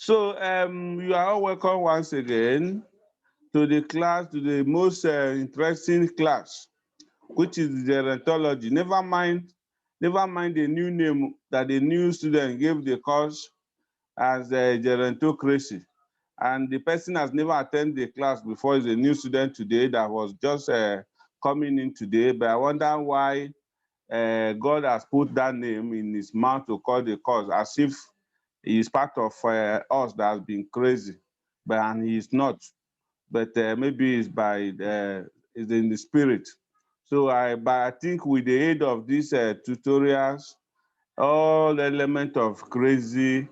So you are all welcome once again to the class, to the most interesting class, which is gerontology. Never mind the new name that the new student gave the course as gerontocracy. And the person has never attended the class before, is a new student today that was just coming in today. But I wonder why God has put that name in his mouth to call the course, as if he is part of us that has been crazy, and he is not. But maybe it's it's in the spirit. So but I think with the aid of these tutorials, all element of crazy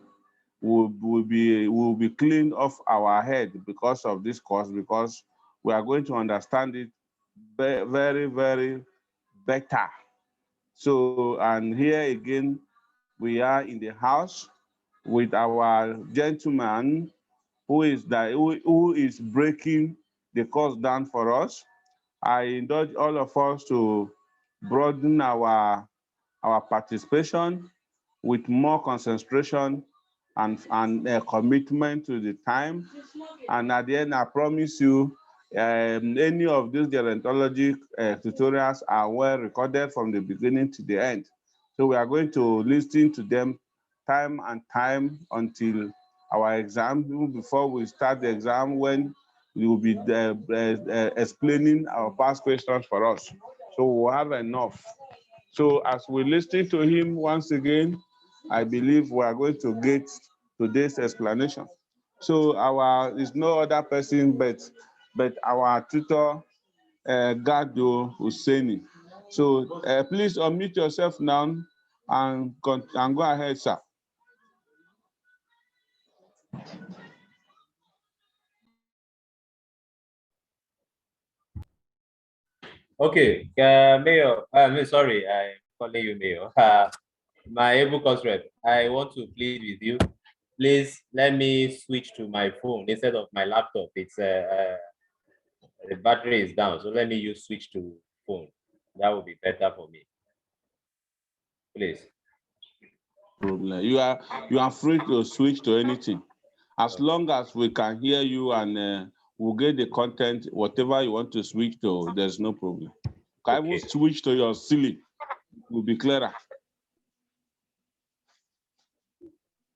will be cleaned off our head because of this course, because we are going to understand it very, very better. So, and here again, we are in the house with our gentleman who is breaking the course down for us. I indulge all of us to broaden our participation with more concentration and commitment to the time. And at the end, I promise you, any of these gerontology tutorials are well recorded from the beginning to the end. So we are going to listen to them time and time until our exam, even before we start the exam, when we will be explaining our past questions for us. So we'll have enough. So as we listen to him once again, I believe we are going to get today's explanation. So is no other person but our tutor, Gadoh Hussaini. So please unmute yourself now and go ahead, sir. Okay, Mayor, sorry, I'm calling you Mayor. My able course rep, I want to plead with you. Please let me switch to my phone instead of my laptop. It's the battery is down, so let me switch to phone. That would be better for me. Please. You are free to switch to anything, as long as we can hear you and we'll get the content. Whatever you want to switch to, there's no problem. I will switch to your ceiling. It will be clearer.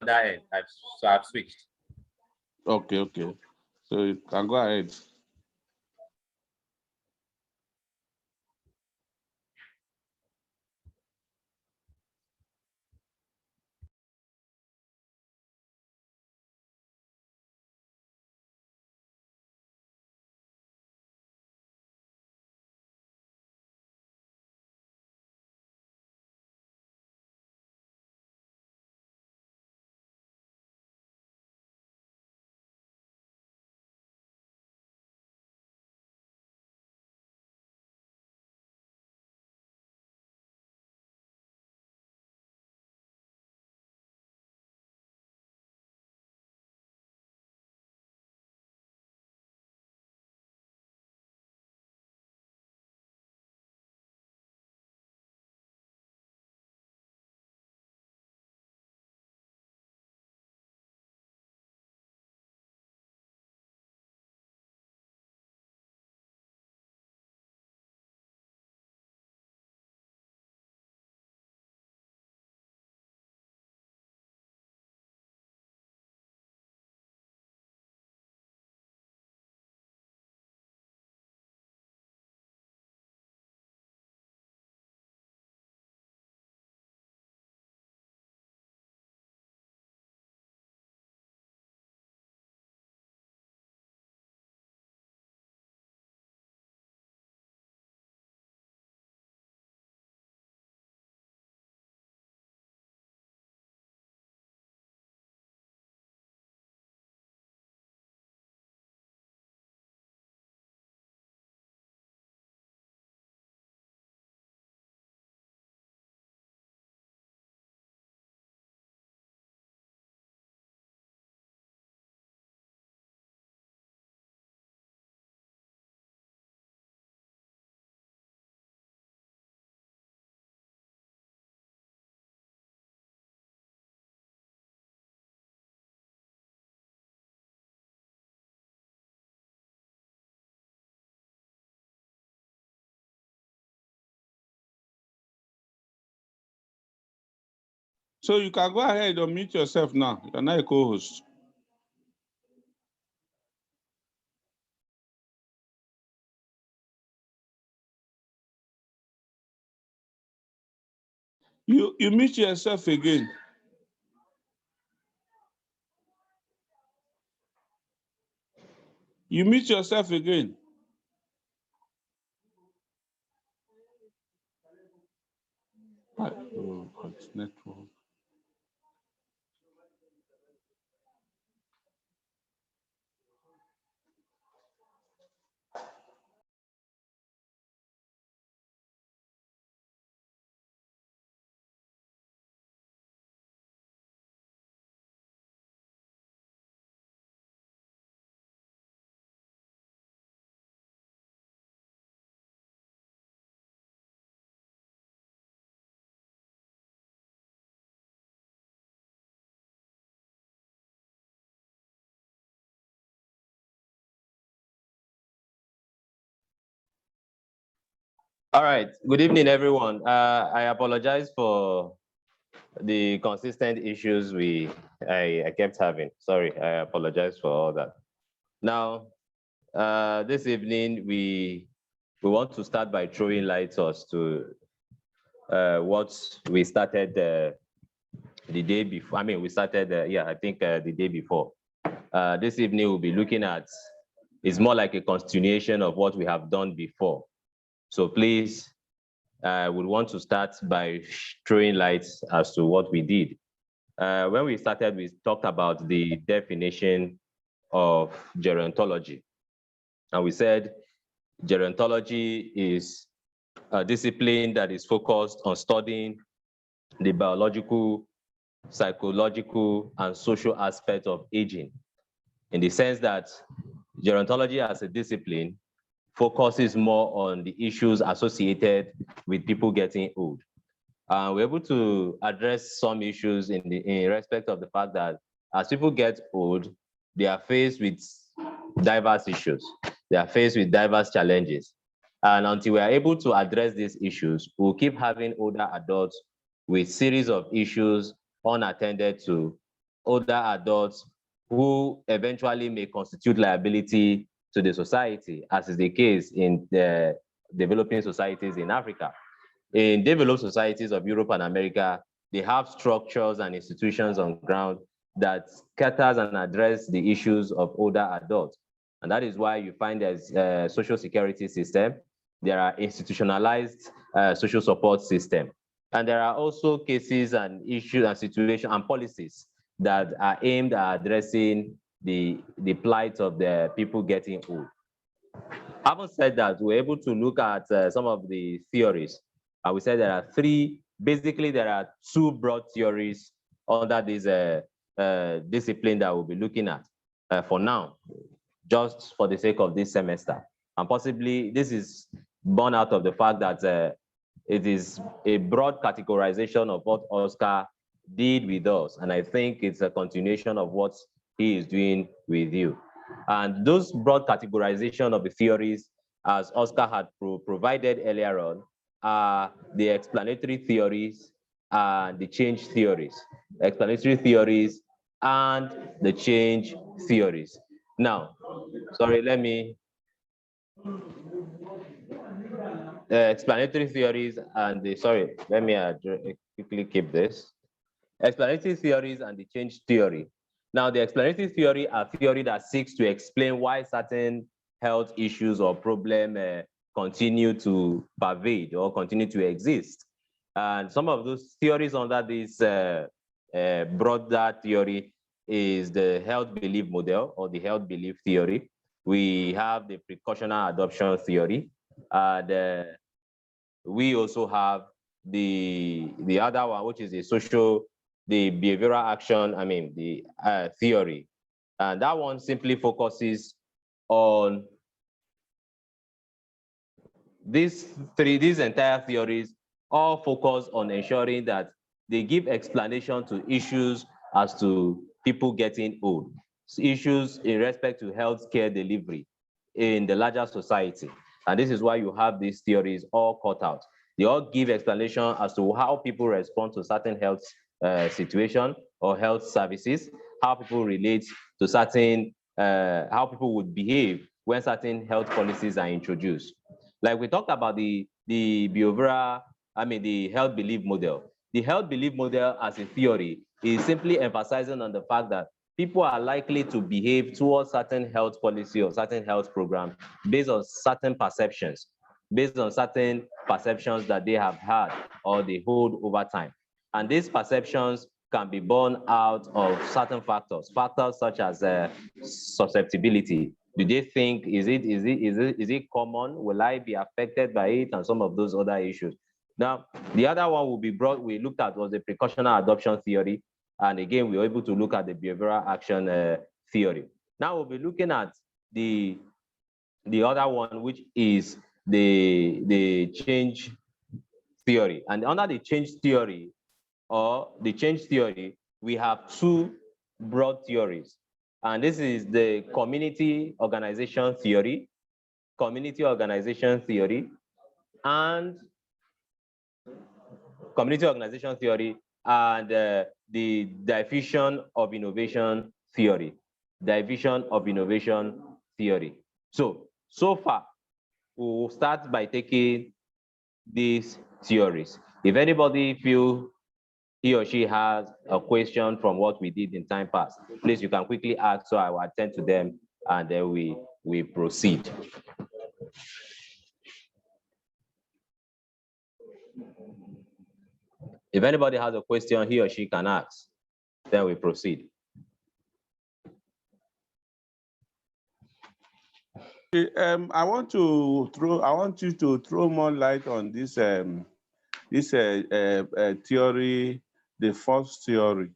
That end, so I've switched. Okay. So you can go ahead. So you can go ahead and mute yourself now. You're not a co-host. You mute yourself again. You mute yourself again. Oh, God, network. All right. Good evening, everyone. I apologize for the consistent issues I kept having. Sorry, I apologize for all that. Now, this evening we want to start by throwing light as to what we started the day before. I mean, we started I think the day before. This evening we'll be looking at. It's more like a continuation of what we have done before. So please, I would want to start by throwing lights as to what we did. When we started, we talked about the definition of gerontology. And we said gerontology is a discipline that is focused on studying the biological, psychological, and social aspects of aging, in the sense that gerontology as a discipline focuses more on the issues associated with people getting old. We're able to address some issues in respect of the fact that as people get old, they are faced with diverse issues. They are faced with diverse challenges. And until we are able to address these issues, we'll keep having older adults with series of issues unattended to, older adults who eventually may constitute liability to the society, as is the case in the developing societies in Africa. In developed societies of Europe and America, they have structures and institutions on ground that caters and address the issues of older adults. And that is why you find there's a social security system, there are institutionalized social support system. And there are also cases and issues and situations and policies that are aimed at addressing the plight of the people getting old. Having said that, we're able to look at some of the theories. We said there are three, basically there are two broad theories under this discipline that we'll be looking at for now, just for the sake of this semester. And possibly this is born out of the fact that it is a broad categorization of what Oscar did with us. And I think it's a continuation of what he is doing with you. And those broad categorization of the theories, as Oscar had provided earlier on, are the explanatory theories and the change theories. Explanatory theories and the change theories. Now, sorry, let me explanatory theories and the, sorry, let me quickly keep this. Explanatory theories and the change theory. Now, the explanatory theory are theory that seeks to explain why certain health issues or problem continue to pervade or continue to exist. And some of those theories under this broader theory is the health belief model or the health belief theory. We have the precautionary adoption theory. And we also have the other one, which is the behavioral action, the theory. And that one simply focuses on these entire theories all focus on ensuring that they give explanation to issues as to people getting old, issues in respect to healthcare delivery in the larger society. And this is why you have these theories all cut out. They all give explanation as to how people respond to certain health situation or health services, how people relate to certain, how people would behave when certain health policies are introduced. Like we talked about the behavioral, the health belief model. The health belief model as a theory is simply emphasizing on the fact that people are likely to behave towards certain health policy or certain health program based on certain perceptions, that they have had or they hold over time. And these perceptions can be born out of certain factors such as susceptibility. Do they think, is it common? Will I be affected by it? And some of those other issues. Now, the other one we looked at was the precautionary adoption theory. And again, we were able to look at the behavioral action theory. Now we'll be looking at the other one, which is the change theory. And under the change theory, we have two broad theories. And this is the community organization theory, and the diffusion of innovation theory. So far, we'll start by taking these theories. If anybody feels he or she has a question from what we did in time past, please, you can quickly ask, so I will attend to them, and then we proceed. If anybody has a question, he or she can ask, then we proceed. I want you to throw more light on this theory, the first theory,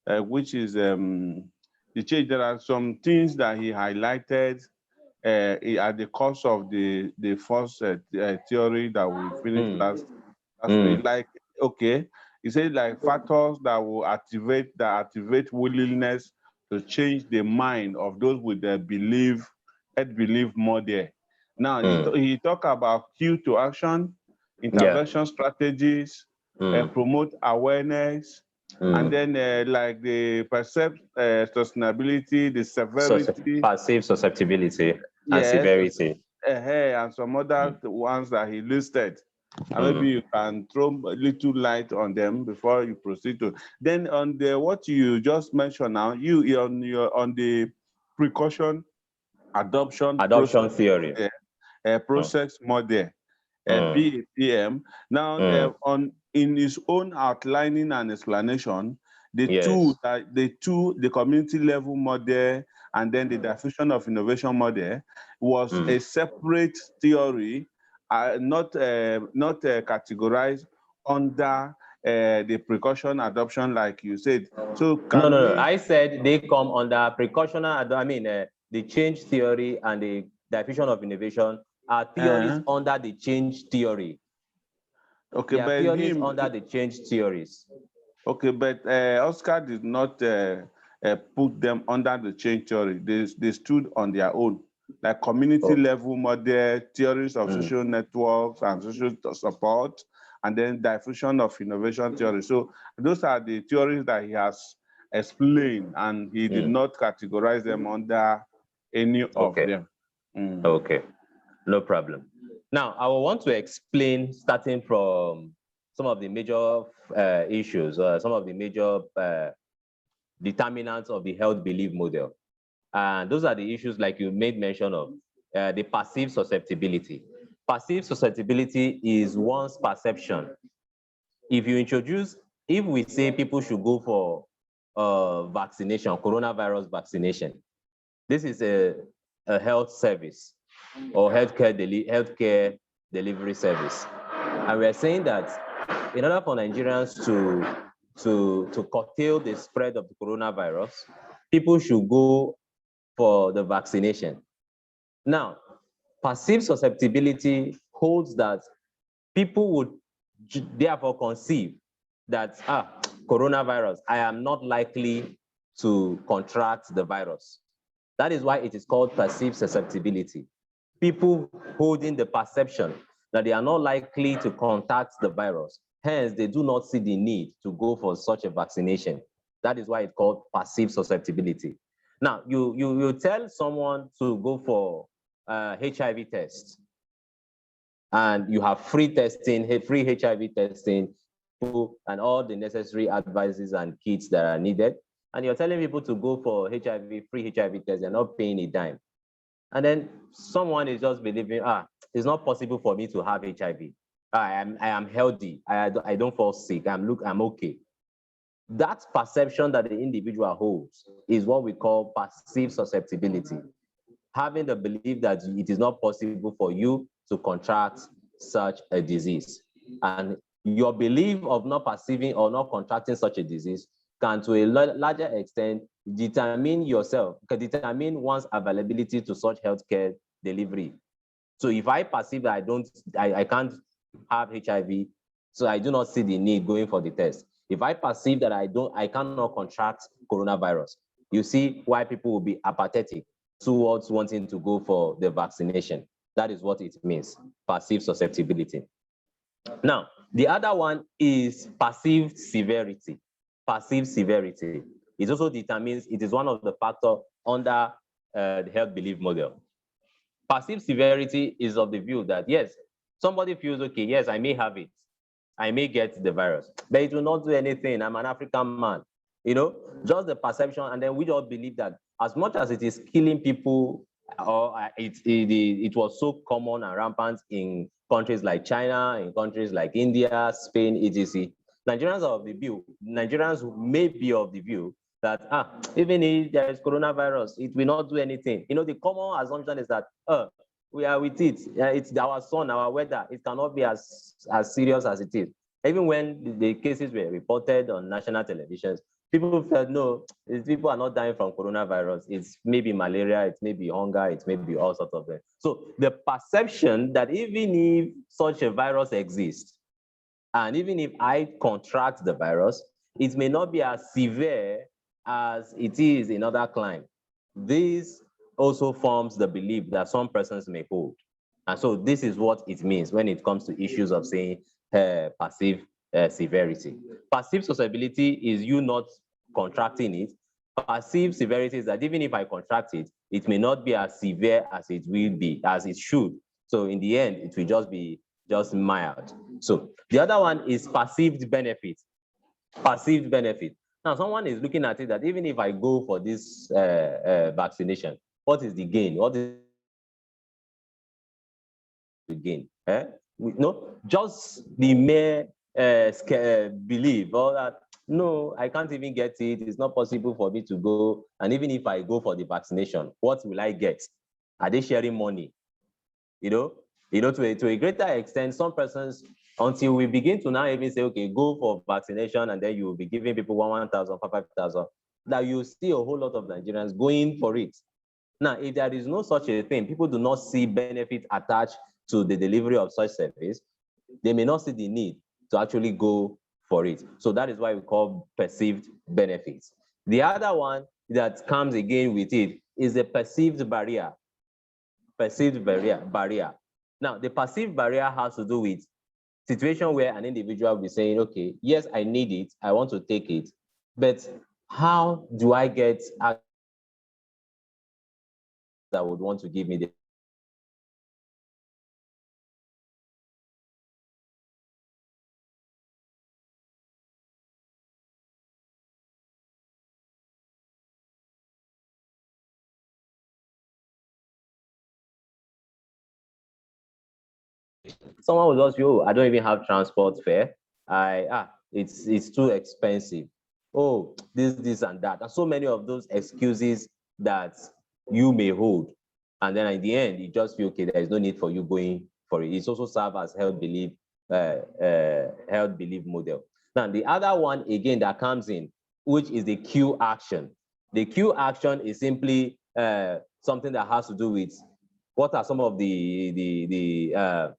which is the change. There are some things that he highlighted at the course of the first theory that we finished last week. Like, okay, he said like factors that will activate willingness to change the mind of those with the belief model. Now he talk about cue to action, intervention strategies, promote awareness, and then like the sustainability, the severity, passive susceptibility, and severity, and some other ones that he listed. And maybe you can throw a little light on them before you proceed to. Then on the what you just mentioned now, on the precaution adoption theory, process model, PAPM. Now in his own outlining and explanation, the community level model and then the diffusion of innovation model was a separate theory, not categorized under the precaution adoption, like you said. So no, I said they come under precautionary. The change theory and the diffusion of innovation are theories under the change theory. Okay, they are theories under the change theories. Okay, but Oscar did not put them under the change theory. They stood on their own, like community level model, theories of social networks and social support, and then diffusion of innovation theory. So those are the theories that he has explained, and he did not categorize them under any of them. Okay, no problem. Now, I will want to explain, starting from some of the major issues, some of the major determinants of the health belief model. And those are the issues like you made mention of, the passive susceptibility. Passive susceptibility is one's perception. If we say people should go for vaccination, coronavirus vaccination, this is a health service or healthcare delivery service. And we are saying that in order for Nigerians to curtail the spread of the coronavirus, people should go for the vaccination. Now, passive susceptibility holds that people would therefore conceive that, coronavirus, I am not likely to contract the virus. That is why it is called passive susceptibility. People holding the perception that they are not likely to contact the virus, Hence, they do not see the need to go for such a vaccination. That is why it's called passive susceptibility. Now, you tell someone to go for HIV test, and you have free testing, free HIV testing, and all the necessary advices and kits that are needed. And you're telling people to go for free HIV test, they're not paying a dime. And then someone is just believing, it's not possible for me to have HIV. I am healthy. I don't fall sick. I'm okay. That perception that the individual holds is what we call passive susceptibility. Having the belief that it is not possible for you to contract such a disease. And your belief of not perceiving or not contracting such a disease can, to a larger extent, determine one's availability to such healthcare delivery. So if I perceive that I can't have HIV, so I do not see the need going for the test. If I perceive that I cannot contract coronavirus, you see why people will be apathetic towards wanting to go for the vaccination. That is what it means, passive susceptibility. Now, the other one is perceived severity. Perceived severity. It also determines, it is one of the factors under the health belief model. Perceived severity is of the view that, yes, somebody feels, okay, yes, I may have it. I may get the virus, but it will not do anything. I'm an African man. Just the perception, and then we just believe that as much as it is killing people, or it was so common and rampant in countries like China, in countries like India, Spain, etc. Nigerians may be of the view that even if there is coronavirus, it will not do anything. The common assumption is that we are with it. It's our sun, our weather. It cannot be as serious as it is. Even when the cases were reported on national televisions, people felt, no, people are not dying from coronavirus. It's maybe malaria, it may be hunger, it may be all sorts of things. So the perception that even if such a virus exists, and even if I contract the virus, it may not be as severe as it is in other climes. This also forms the belief that some persons may hold. And so this is what it means when it comes to issues of saying passive severity. Passive susceptibility is you not contracting it. Passive severity is that even if I contract it, it may not be as severe as it will be, as it should. So in the end, it will just be mild. So the other one is perceived benefit. Perceived benefit. Now, someone is looking at it that even if I go for this vaccination, what is the gain? What is the gain? Just the mere belief or that, no, I can't even get it. It's not possible for me to go. And even if I go for the vaccination, what will I get? Are they sharing money? To a greater extent, some persons, until we begin to now even say, okay, go for vaccination, and then you will be giving people 1,000, 5,000, that you see a whole lot of Nigerians going for it. Now, if there is no such a thing, people do not see benefit attached to the delivery of such service, they may not see the need to actually go for it. So that is why we call perceived benefits. The other one that comes again with it is the perceived barrier. Perceived barrier. Now, the perceived barrier has to do with situation where an individual will be saying, okay, yes, I need it, I want to take it, but how do I get that would want to give me the someone will ask you, I don't even have transport fare. It's too expensive. Oh, this and that. And so many of those excuses that you may hold. And then at the end, you just feel, okay, there is no need for you going for it. It's also served as health belief model. Now, the other one, again, that comes in, which is the Q action. The Q action is simply something that has to do with what are some of the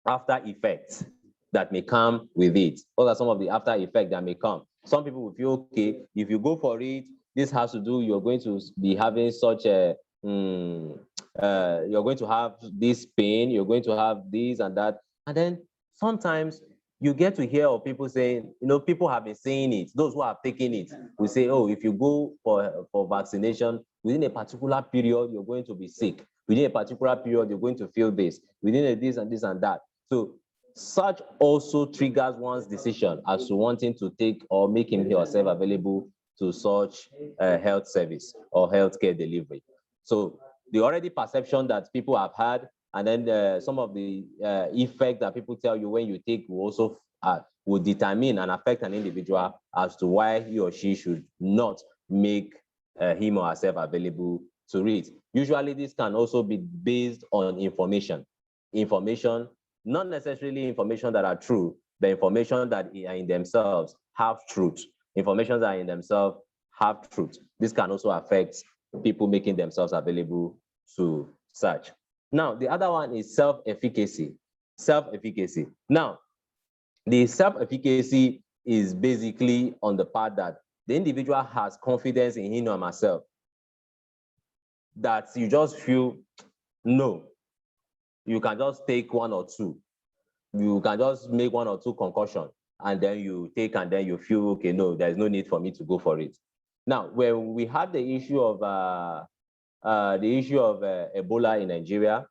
after effects that may come with it. What are some of the after effects that may come? Some people will feel, okay, if you go for it, this has to do, you're going to be having such a, you're going to have this pain, you're going to have this and that. And then sometimes you get to hear of people saying, people have been saying it. Those who have taken it will say, oh, if you go for vaccination, within a particular period, you're going to be sick. Within a particular period, you're going to feel this. Within a this and this and that. So such also triggers one's decision as to wanting to take or make him or herself available to such health service or healthcare delivery. So the already perception that people have had, and then some of the effect that people tell you when you take will also will determine and affect an individual as to why he or she should not make him or herself available to read. Usually this can also be based on information, not necessarily information that are true, but information that are in themselves have truth. Information that are in themselves have truth. This can also affect people making themselves available to search. Now, the other one is self-efficacy. Self-efficacy. Now, the self-efficacy is basically on the part that the individual has confidence in him or herself, that you just feel, no, you can just take one or two. You can just make one or two concussions, and then you take, and then you feel, okay, no, there's no need for me to go for it. Now, when we had the issue of Ebola in Nigeria,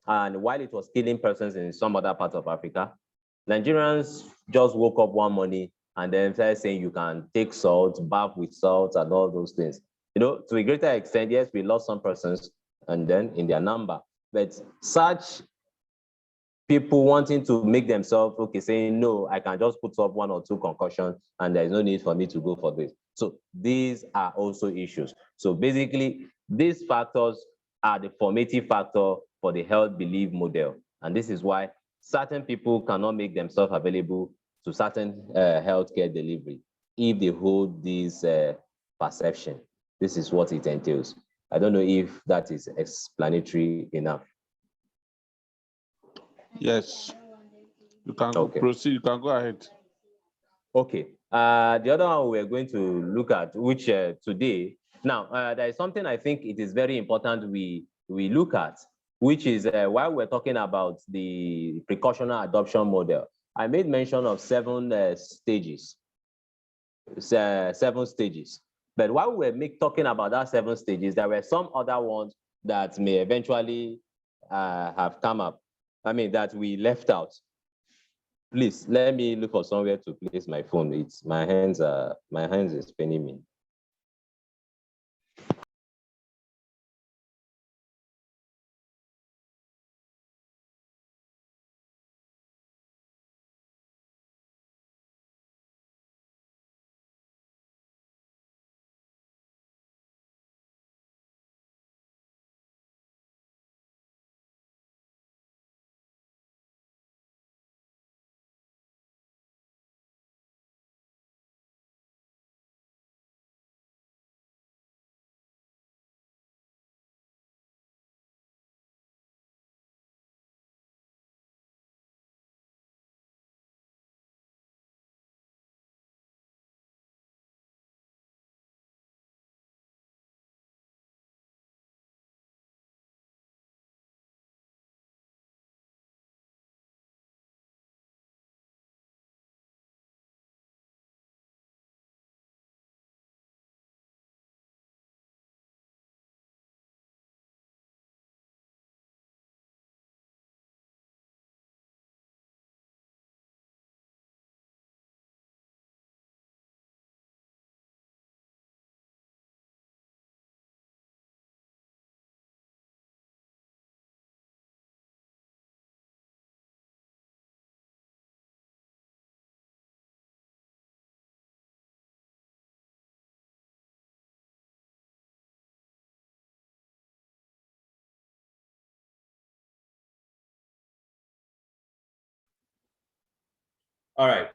and while it was killing persons in some other parts of Africa, Nigerians just woke up one morning and then started saying you can take salt, bath with salt, and all those things. To a greater extent, yes, we lost some persons and then in their number, but such people wanting to make themselves okay, saying no, I can just put up one or two concussions and there's no need for me to go for this. So these are also issues. So basically, these factors are the formative factor for the health belief model. And this is why certain people cannot make themselves available to certain healthcare delivery if they hold this perception. This is what it entails. I don't know if that is explanatory enough. Yes. You can proceed. You can go ahead. Okay. The other one we're going to look at, which today, now, there is something I think it is very important we look at, which is while we're talking about the precautionary adoption model, I made mention of 7 stages. 7 stages. But while we're talking about that 7 stages, there were some other ones that may eventually have come up. I mean, that we left out. Please let me look for somewhere to place my phone. It's my hands is paining me. All right.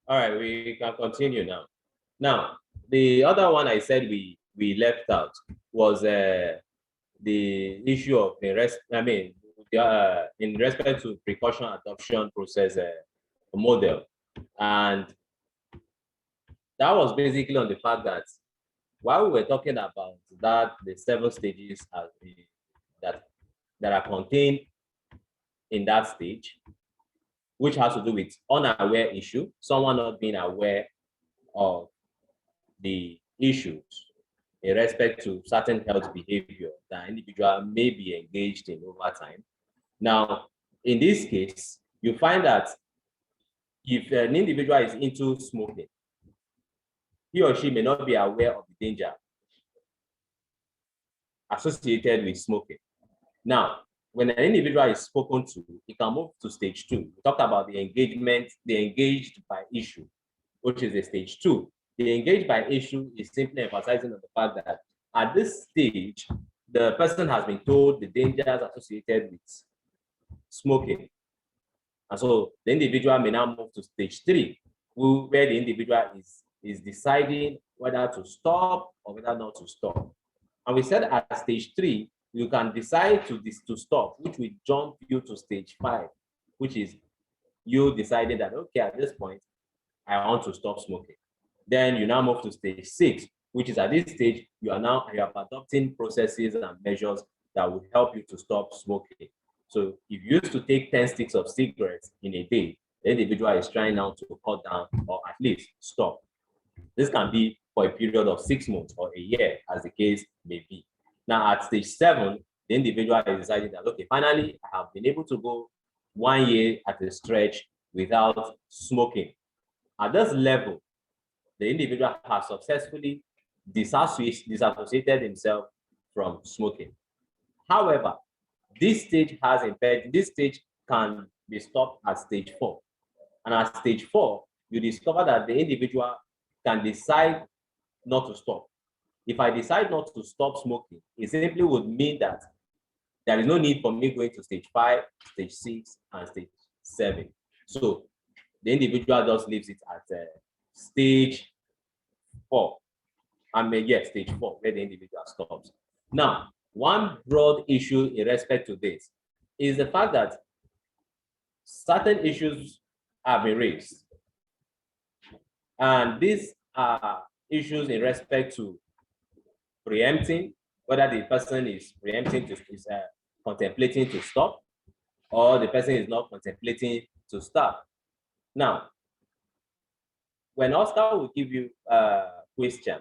All right, we can continue now. Now, the other one I said we left out was the issue of in respect to precaution adoption process model, and that was basically on the fact that while we were talking about that the 7 stages that are contained in that stage, which has to do with unaware issue, someone not being aware of the issues in respect to certain health behavior that an individual may be engaged in over time. Now, in this case, you find that if an individual is into smoking, he or she may not be aware of the danger associated with smoking. Now, when an individual is spoken to, he can move to stage 2. We talked about the engagement, the engaged by issue, which is the stage 2. The engaged by issue is simply emphasizing on the fact that at this stage, the person has been told the dangers associated with smoking. And so the individual may now move to stage 3, where the individual is deciding whether to stop or whether not to stop. And we said at stage 3, you can decide to stop, which will jump you to stage 5, which is you deciding that, okay, at this point, I want to stop smoking. Then you now move to stage 6, which is at this stage, you are adopting processes and measures that will help you to stop smoking. So if you used to take 10 sticks of cigarettes in a day, the individual is trying now to cut down or at least stop. This can be for a period of 6 months or a year, as the case may be. Now at stage 7, the individual is deciding that, okay, finally, I have been able to go 1 year at a stretch without smoking. At this level, the individual has successfully disassociated himself from smoking. However, this stage can be stopped at stage 4. And at stage 4, you discover that the individual can decide not to stop. If I decide not to stop smoking, it simply would mean that there is no need for me going to stage 5, stage 6, and stage 7. So the individual just leaves it at stage 4. Stage 4, where the individual stops. Now, one broad issue in respect to this is the fact that certain issues have been raised. And these are issues in respect to preempting, whether the person is contemplating to stop, or the person is not contemplating to stop. Now, when Oscar will give you a question,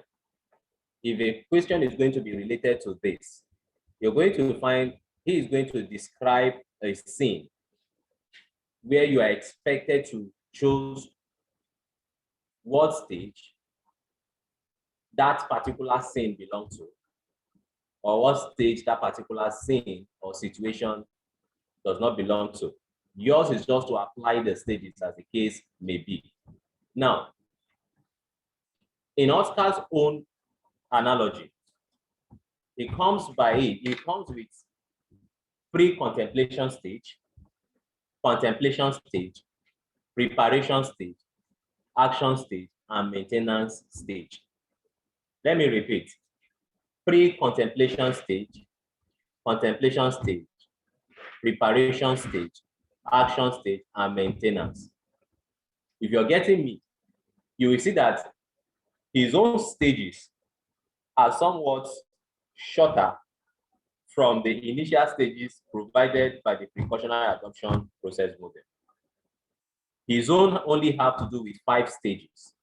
if a question is going to be related to this, you're going to find he is going to describe a scene where you are expected to choose what stage that particular scene belongs to, or what stage that particular scene or situation does not belong to. Yours is just to apply the stages as the case may be. Now, in Oscar's own analogy, it comes with pre-contemplation stage, contemplation stage, preparation stage, action stage, and maintenance stage. Let me repeat. Pre-contemplation stage, contemplation stage, preparation stage, action stage, and maintenance. If you're getting me, you will see that his own stages are somewhat shorter from the initial stages provided by the precautionary adoption process model. His own only have to do with 5 stages.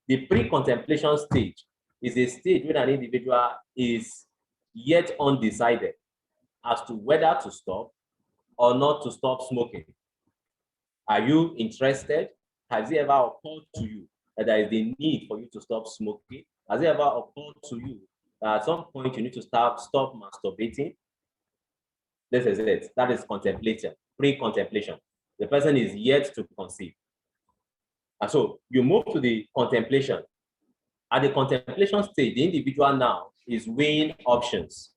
The pre-contemplation stage is a stage where an individual is yet undecided as to whether to stop or not to stop smoking. Are you interested? Has it ever occurred to you that there is the need for you to stop smoking? Has it ever occurred to you that at some point you need to stop masturbating? This is it. That is contemplation, pre-contemplation. The person is yet to conceive. And so you move to the contemplation. At the contemplation stage, the individual now is weighing options.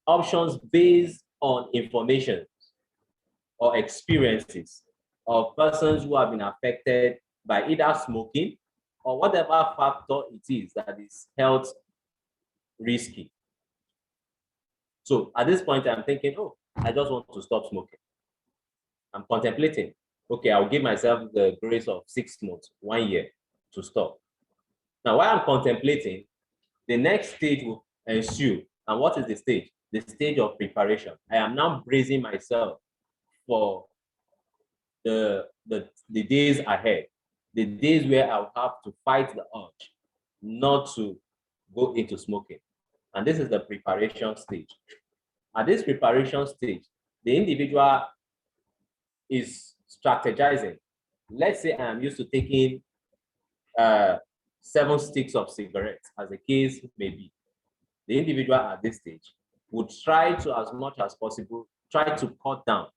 Options based on information or experiences of persons who have been affected by either smoking or whatever factor it is that is health risky. So at this point, I'm thinking, oh, I just want to stop smoking. I'm contemplating. Okay, I'll give myself the grace of 6 months, 1 year to stop. Now, while I'm contemplating, the next stage will ensue. And what is the stage? the stage of preparation. I am now bracing myself for the days ahead, the days where I'll have to fight the urge not to go into smoking. And this is the preparation stage. At this preparation stage, the individual is strategizing. Let's say I am used to taking 7 sticks of cigarettes, as the case may be. The individual at this stage would try to, as much as possible, try to cut down.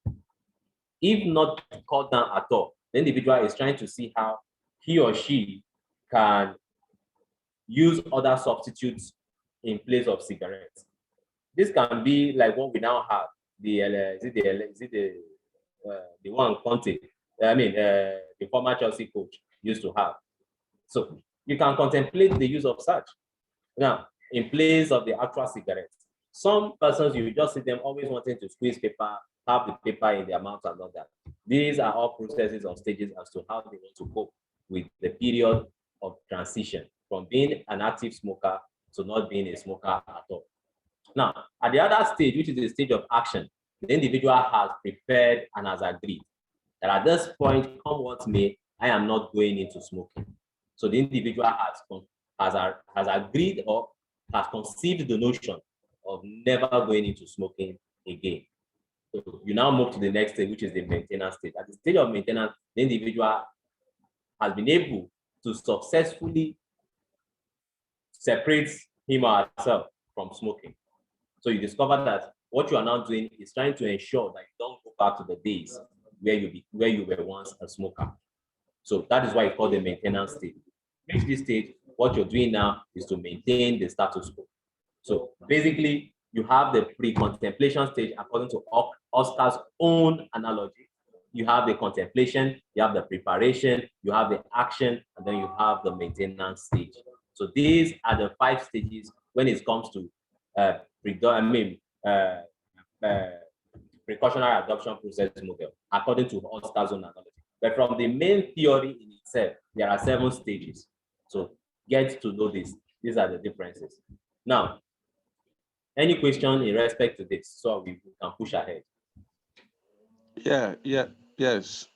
If not cut down at all, the individual is trying to see how he or she can use other substitutes in place of cigarettes. This can be like what we now have. The one Conte, the former Chelsea coach used to have. So you can contemplate the use of such. Now, in place of the actual cigarettes, some persons, you just see them always wanting to squeeze paper, have the paper in their mouth and all that. These are all processes or stages as to how they want to cope with the period of transition from being an active smoker to not being a smoker at all. Now, at the other stage, which is the stage of action, the individual has prepared and has agreed that at this point, come what may, I am not going into smoking. So the individual has agreed or has conceived the notion of never going into smoking again. So you now move to the next stage, which is the maintenance stage. At the stage of maintenance, the individual has been able to successfully separate him or herself from smoking. So you discover that what you are now doing is trying to ensure that you don't go back to the days where you were once a smoker. So that is why it's called the maintenance stage. Reach this stage, what you're doing now is to maintain the status quo. So basically, you have the pre-contemplation stage according to Oscar's own analogy. You have the contemplation, you have the preparation, you have the action, and then you have the maintenance stage. So these are the 5 stages when it comes to precautionary adoption process model, according to Oscar's own analogy. But from the main theory in itself, there are 7 stages. So get to know this. These are the differences. Now, any question in respect to this, so we can push ahead. Yes.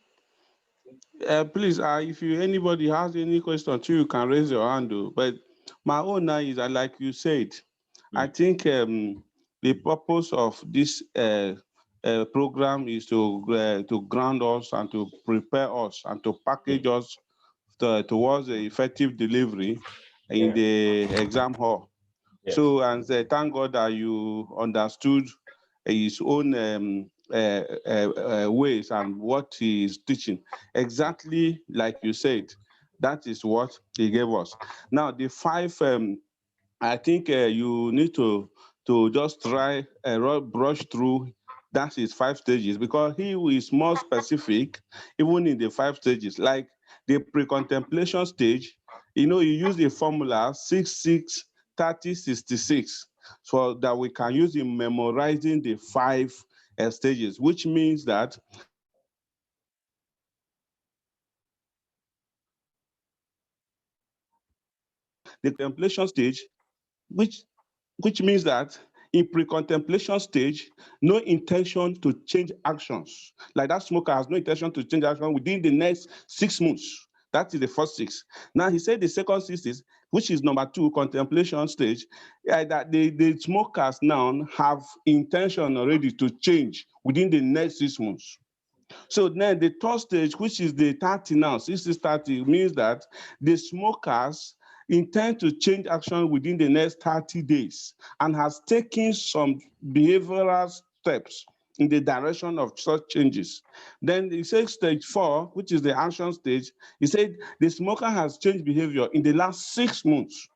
Please, if anybody has any question too, you can raise your hand. But my own now is that, like you said, I think the purpose of this program is to ground us and to prepare us and to package us towards the effective delivery in the exam hall. Yes. So, and thank God that you understood his own ways and what he is teaching. Exactly like you said, that is what he gave us. Now, the 5, I think you need to just try brush through. That is 5 stages, because he is more specific, even in the 5 stages. Like the pre-contemplation stage, you use the formula 6, 30, 66, so that we can use in memorizing the 5 stages, which means that the contemplation stage, which means that in pre-contemplation stage, no intention to change actions. Like that smoker has no intention to change action within the next 6 months. That is the first 6. Now he said the second 6 is, which is number 2, contemplation stage, that the smokers now have intention already to change within the next 6 months. So then the third stage, which is the 30 now, 60-30, means that the smokers intend to change action within the next 30 days and has taken some behavioral steps in the direction of such changes. Then he said stage 4, which is the action stage, he said the smoker has changed behavior in the last 6 months.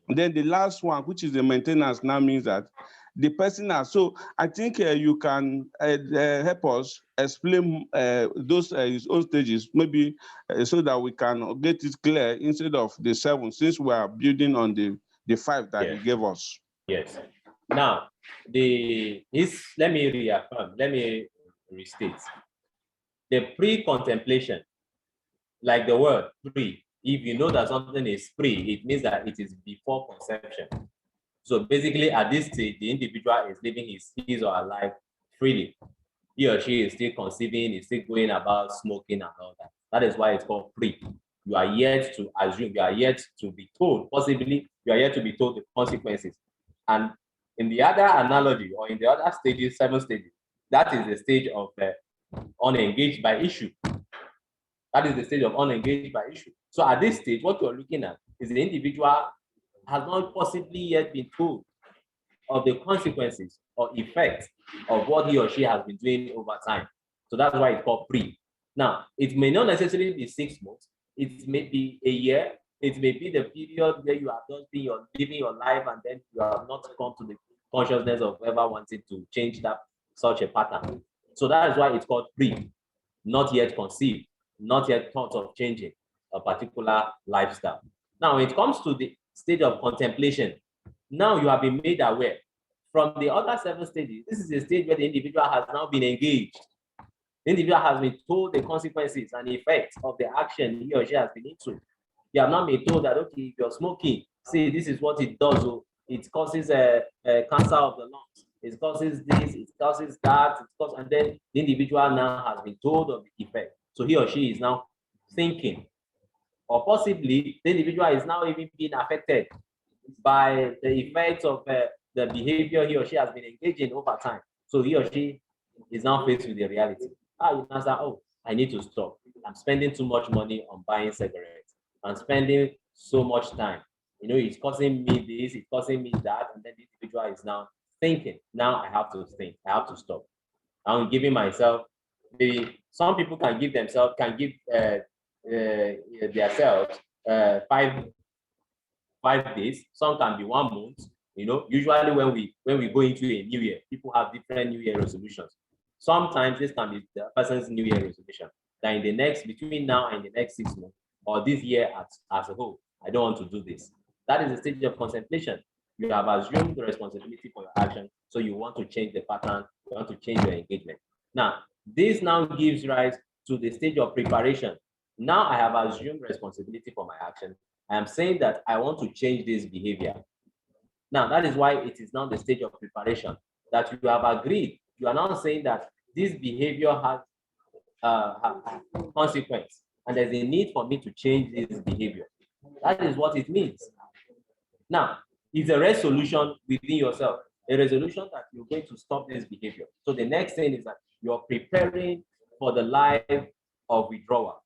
And then the last one, which is the maintenance, now means that the person has. So I think you can help us explain those his own stages, maybe so that we can get it clear instead of the 7, since we are building on the 5 that he gave us. Yes. Now, let me reaffirm, let me restate. The pre-contemplation, like the word pre, if you know that something is pre, it means that it is before conception. So basically, at this stage, the individual is living his or her life freely. He or she is still conceiving, is still going about smoking and all that. That is why it's called free. You are yet to assume, you are yet to be told, possibly you are yet to be told the consequences. And in the other analogy, or in the other stages, 7 stages, that is the stage of unengaged by issue. That is the stage of unengaged by issue. So at this stage, what you're looking at is the individual has not possibly yet been told of the consequences or effects of what he or she has been doing over time. So that's why it's called pre. Now, it may not necessarily be 6 months. It may be a year. It may be the period where you have just been living your life and then you have not come to the consciousness of ever wanting to change that such a pattern. So that is why it's called pre, not yet conceived, not yet thought of changing a particular lifestyle. Now, when it comes to the stage of contemplation, now you have been made aware. From the other 7 stages, this is a stage where the individual has now been engaged. The individual has been told the consequences and effects of the action he or she has been into. You have not been told that, okay, if you're smoking, see, this is what it does. So it causes a cancer of the lungs. It causes this, it causes that, and then the individual now has been told of the effect. So he or she is now thinking, or possibly the individual is now even being affected by the effects of the behavior he or she has been engaging over time. So he or she is now faced with the reality. You now say, oh, I need to stop. I'm spending too much money on buying cigarettes. I'm spending so much time. It's causing me this, it's causing me that, and then the individual is now thinking, now I have to think, I have to stop. I'm giving myself, some people can give themselves, themselves 5 days, some can be 1 month. Usually when we go into a new year, people have different new year resolutions. Sometimes this can be the person's new year resolution, that in the next, between now and the next 6 months, or this year as a whole, I don't want to do this. That is the stage of contemplation. You have assumed the responsibility for your action, so you want to change the pattern, you want to change your engagement. Now, this now gives rise to the stage of preparation. Now I have assumed responsibility for my action. I am saying that I want to change this behavior. Now, that is why it is now the stage of preparation, that you have agreed. You are now saying that this behavior has consequence, and there's a need for me to change this behavior. That is what it means. Now, it's a resolution within yourself, a resolution that you're going to stop this behavior. So the next thing is that you're preparing for the life of withdrawal.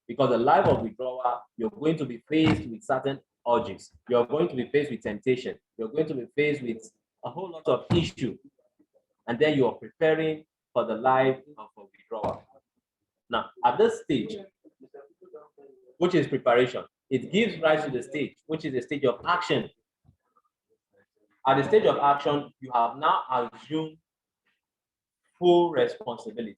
Because the life of withdrawal, you're going to be faced with certain urges. You're going to be faced with temptation. You're going to be faced with a whole lot of issues. And then you're preparing for the life of withdrawal. Now, at this stage, which is preparation, it gives rise to the stage, which is the stage of action. At the stage of action, you have now assumed full responsibility.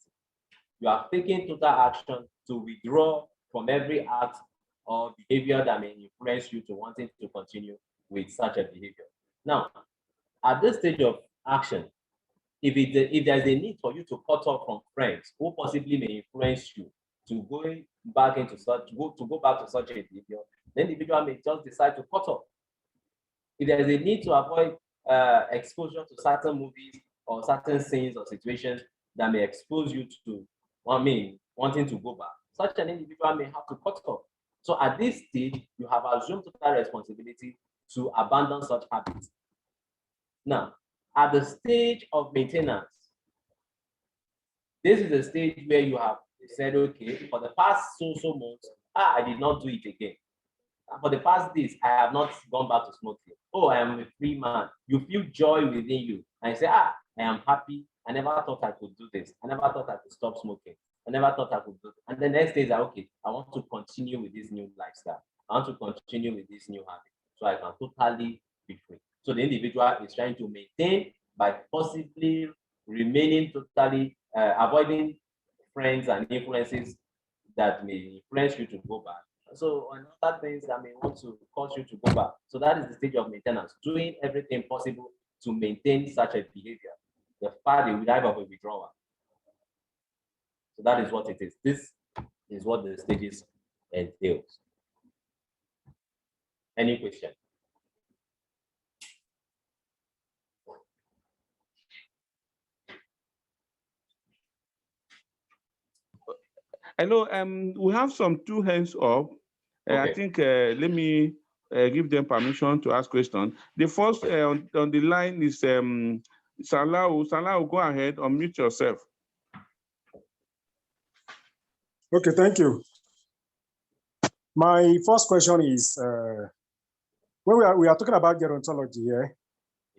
You are taking total action to withdraw from every act or behavior that may influence you to wanting to continue with such a behavior. Now, at this stage of action, if there's a need for you to cut off from friends who possibly may influence you to go back to such a behavior, then the individual may just decide to cut off. If there's a need to avoid exposure to certain movies or certain scenes or situations that may expose you to wanting to go back, such an individual may have to cut off. So at this stage, you have assumed total responsibility to abandon such habits. Now, at the stage of maintenance, this is the stage where you have said, okay, for the past so months, I did not do it again. For the past days, I have not gone back to smoking. Oh, I am a free man. You feel joy within you. And you say, I am happy. I never thought I could do this. I never thought I could stop smoking. I never thought I could do it. And the next day is like, okay, I want to continue with this new lifestyle. I want to continue with this new habit so I can totally be free. So the individual is trying to maintain by possibly remaining totally, avoiding friends and influences that may influence you to go back. So other things that may want to cause you to go back. So that is the stage of maintenance, doing everything possible to maintain such a behavior, the life of a withdrawal. So that is what it is. This is what the stages entails. Any question? I know we have some two hands up. I Okay. think let me give them permission to ask questions. The first on the line is Salau. Salau, go ahead, unmute yourself. Okay, thank you. My first question is, when we are talking about gerontology here,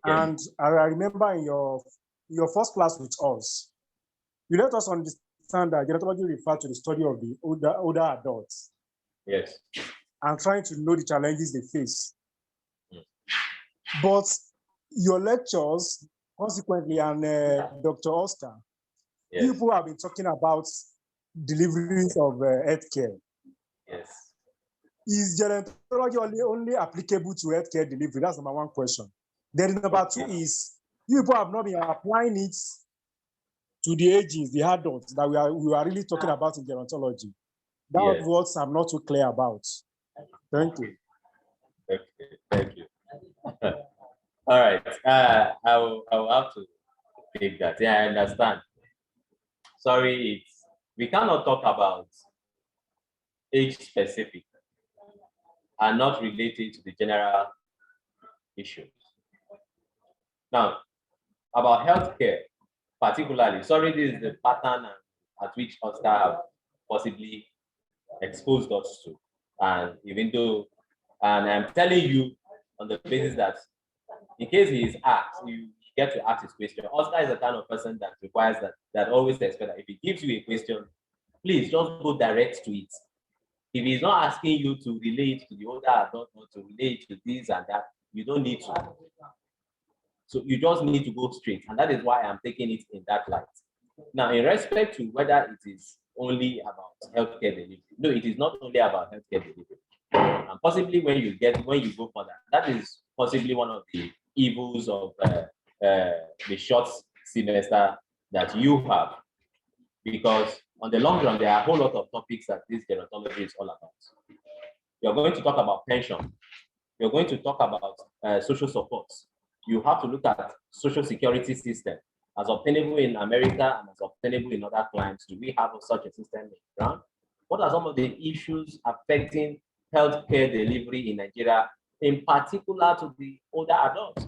and I remember in your first class with us, you let us understand that gerontology refers to the study of the older adults. Yes. And trying to know the challenges they face. But your lectures, consequently, and Dr. Oscar, people have been talking about deliveries of healthcare. Yes. Is gerontology only applicable to healthcare delivery? That's number one question. Then number two is, people have not been applying it to the ages, the adults that we are really talking about in gerontology. That's what I'm not too clear about. Thank you. Thank you. All right. I will have to take that. Yeah, I understand. Sorry, we cannot talk about age specific and not related to the general issues. Now, about healthcare, particularly, sorry, this is the pattern at which Oscar have possibly exposed us to. And even though, and I'm telling you on the basis that in case he is asked, you get to ask his question. Oscar is the kind of person that requires that always expects that if he gives you a question, please just go direct to it. If he's not asking you to relate to the older adult or to relate to this and that, you don't need to. So you just need to go straight. And that is why I'm taking it in that light. Now, in respect to whether it is only about healthcare delivery, no, it is not only about healthcare delivery. And possibly when you go further, that is possibly one of the evils of the short semester that you have, because on the long run, there are a whole lot of topics that this gerontology is all about. You're going to talk about pension. You're going to talk about social support. You have to look at social security system as obtainable in America and as obtainable in other clients. Do we have such a system in the ground? What are some of the issues affecting healthcare delivery in Nigeria, in particular to the older adults?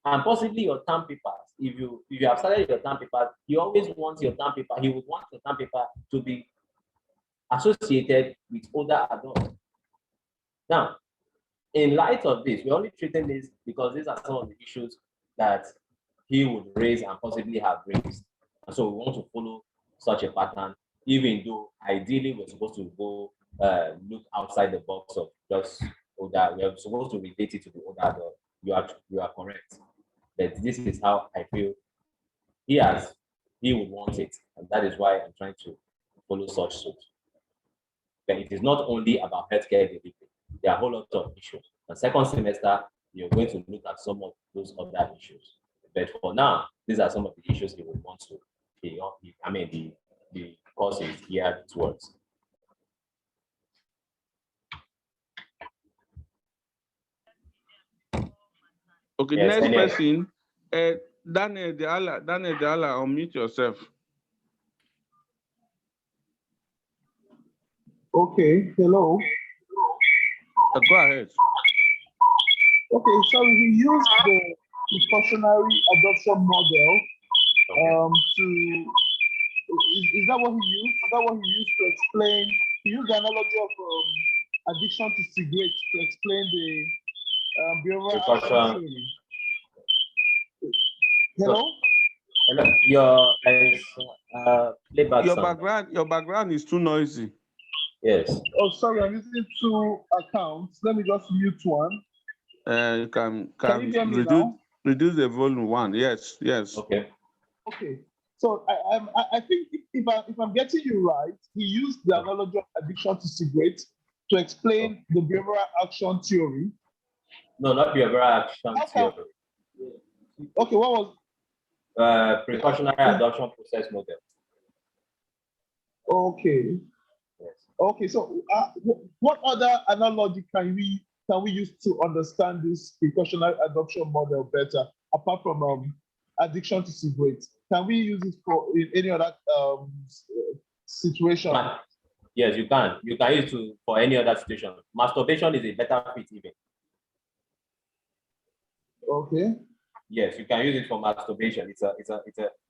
And possibly your term papers. If you have started your term papers, he always wants your term paper. He would want your term paper to be associated with older adults. Now, in light of this, we're only treating this because these are some of the issues that he would raise and possibly have raised. And so we want to follow such a pattern, even though ideally we're supposed to go look outside the box of just older. We're supposed to relate it to the older adult. You are correct. That this is how I feel he would want it. And that is why I'm trying to follow such suit. But it is not only about healthcare delivery. There are a whole lot of issues. The second semester, you're going to look at some of those other issues. But for now, these are some of the issues he would want to, the course is geared towards. Okay, yes, next person, Daniel Deala, unmute yourself. Okay, hello. Go ahead. Okay, so he used the precautionary adoption model to, is that what he used? Is that what he used to explain? He used the analogy of addiction to cigarettes to explain the behavioral action. Hello? Your background is too noisy. Yes. Oh, sorry, I'm using two accounts. Let me just mute one. You can you hear me now? Reduce the volume one. Yes, yes. Okay. Okay. So I think if I'm getting you right, he used the analogy of addiction to cigarettes to explain the behavioral action theory. No, not behavioral action theory. Okay, what was? Precautionary adoption process model. Okay. Yes. Okay. So, what other analogy can we use to understand this precautionary adoption model better, apart from addiction to cigarettes? Can we use it for in any other situation. Yes, you can. You can use it for any other situation. Masturbation is a better fit even. Okay. Yes, you can use it for masturbation.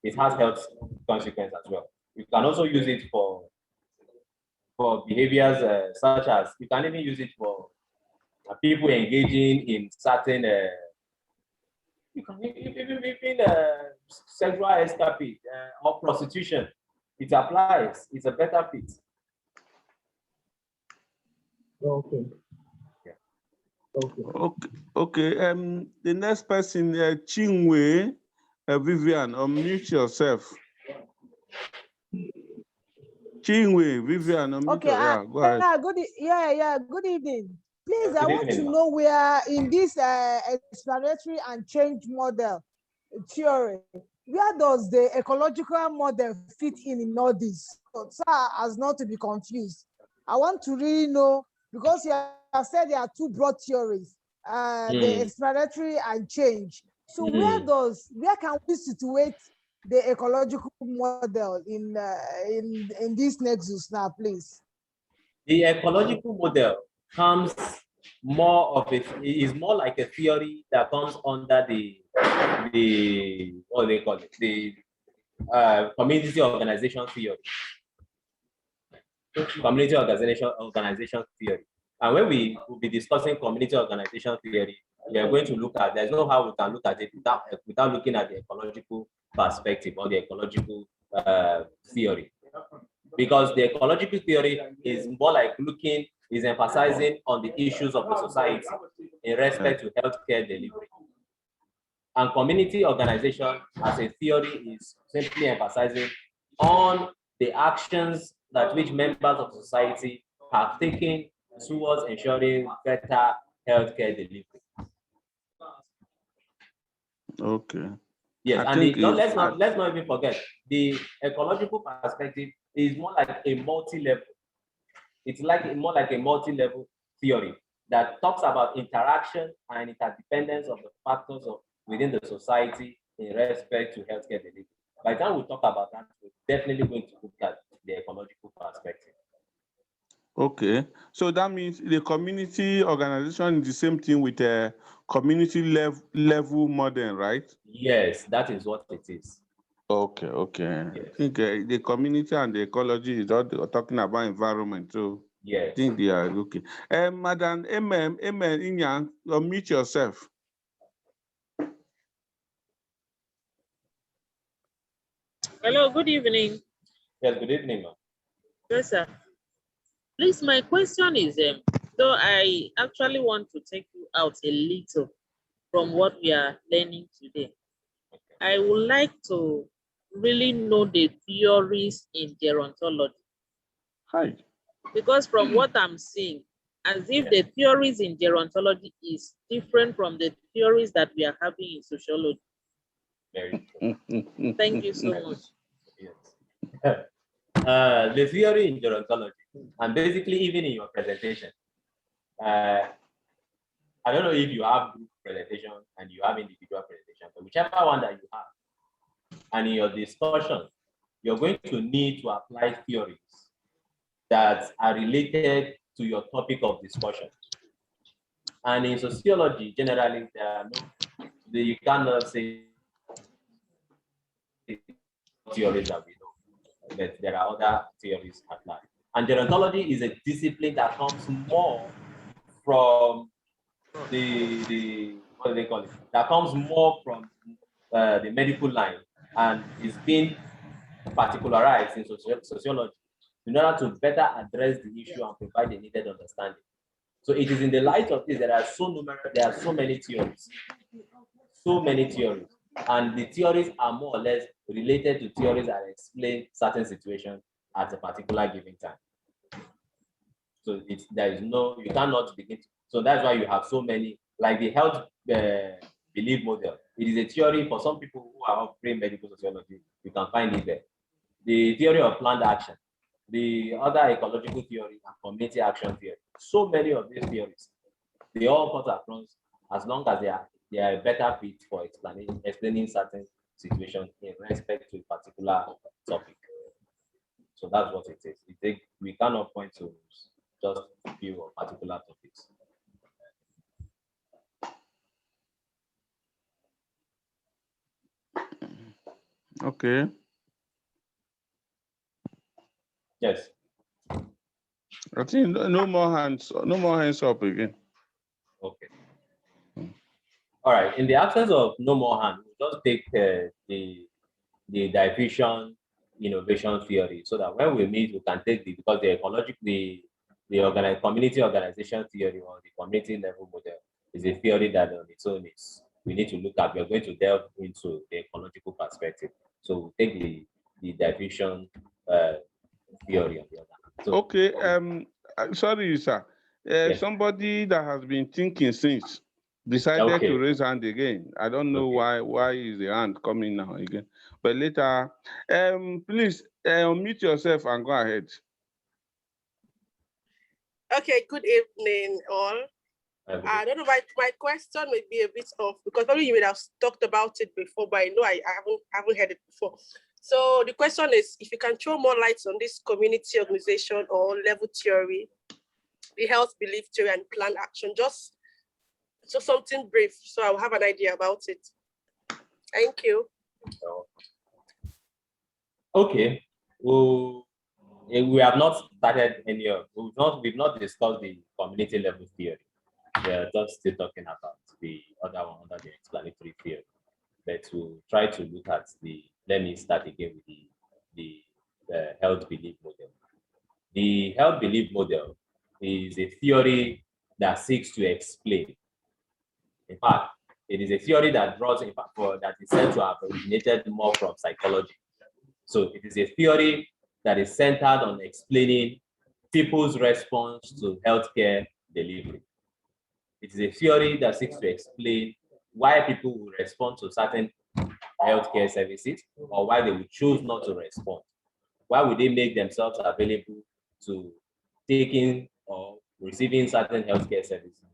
It has health consequences as well. You can also use it for behaviors such as, you can even use it for people engaging in certain you can even sexual escapade or prostitution. It applies. It's a better fit. Okay. Yeah. Okay. Okay. The next person, Chinwe Vivian, unmute yourself. Chinwe Vivian, unmute. Okay. Yeah, go ahead. Good evening. Please, I Good want to evening, know where in this explanatory and change model theory, where does the ecological model fit in all this? So as not to be confused, I want to really know, because you have said there are two broad theories, the explanatory and change. So where can we situate the ecological model in this nexus now, please? The ecological model comes more of it is more like a theory that comes under the what do they call it, the community organization theory. Community organization theory. And when we will be discussing community organization theory, we are going to look at, there's no how we can look at it without looking at the ecological perspective or the ecological theory. Because the ecological theory is more like is emphasizing on the issues of the society in respect to healthcare delivery. And community organization as a theory is simply emphasizing on the actions that which members of society have taken towards ensuring better healthcare delivery. Okay. Yes, let's not even forget, the ecological perspective is more like a multi-level. It's more like a multi-level theory that talks about interaction and interdependence of the factors within the society in respect to healthcare delivery. By the time we talk about that, we're definitely going to look at the ecological perspective. Okay, so that means the community organization is the same thing with a community level model, right? Yes, that is what it is. Okay. Yes. I think the community and the ecology is all talking about environment, so yes. I think they are okay. Madam Inyang, unmute yourself. Hello, good evening. Yes, good evening, ma'am. Yes, sir. Please, my question is, though I actually want to take you out a little from what we are learning today, I would like to really know the theories in gerontology. Hi. Because from what I'm seeing, as if the theories in gerontology is different from the theories that we are having in sociology. Very true. Thank you so much. Yes. The theory in gerontology, and basically even in your presentation, I don't know if you have group presentation and you have individual presentation, but whichever one that you have, and in your discussion, you're going to need to apply theories that are related to your topic of discussion. And in sociology, generally, there are you cannot say theories that we know, but there are other theories at large. And gerontology is a discipline that comes more from the what do they call it? That comes more from the medical line and is being particularized in sociology in order to better address the issue and provide the needed understanding. So it is in the light of this that there are so many theories, and the theories are more or less related to theories that explain certain situations at a particular given time. So you cannot begin to, so that's why you have so many, like the health belief model. It is a theory for some people who are offering medical sociology, you can find it there. The theory of planned action, the other ecological theory and community action theory. So many of these theories, they all cut across as long as they are a better fit for explaining certain situations in respect to a particular topic. So that's what it is. We cannot point to just a few of particular topics. Okay. Yes. I think no more hands up again. Okay. All right. In the absence of no more hand, we'll just take the diffusion innovation theory, so that when we meet, we can take because the community organization theory or the community level model is a theory that on its own is we need to look at. We're going to delve into the ecological perspective. So we'll take the diffusion theory on the other hand. So, okay. Sorry, sir. Yes. Somebody that has been thinking since decided to raise hand again. I don't know why is the hand coming now again. But later, please unmute yourself and go ahead. Okay, good evening, all. I don't know, my question may be a bit off because probably you would have talked about it before, but I know I haven't heard it before. So the question is, if you can throw more light on this community organization or level theory, the health belief theory and plan action, just so something brief, so I'll have an idea about it. Thank you. Okay. Well, we have not started any of, we've not discussed the community level theory. We are just still talking about the other one under the explanatory theory. But we'll try to look at let me start again with the health belief model. The health belief model is a theory that seeks to explain. In fact, it is a theory that draws, in fact, that is said to have originated more from psychology. So it is a theory that is centered on explaining people's response to healthcare delivery. It is a theory that seeks to explain why people will respond to certain healthcare services or why they would choose not to respond. Why would they make themselves available to taking or receiving certain healthcare services,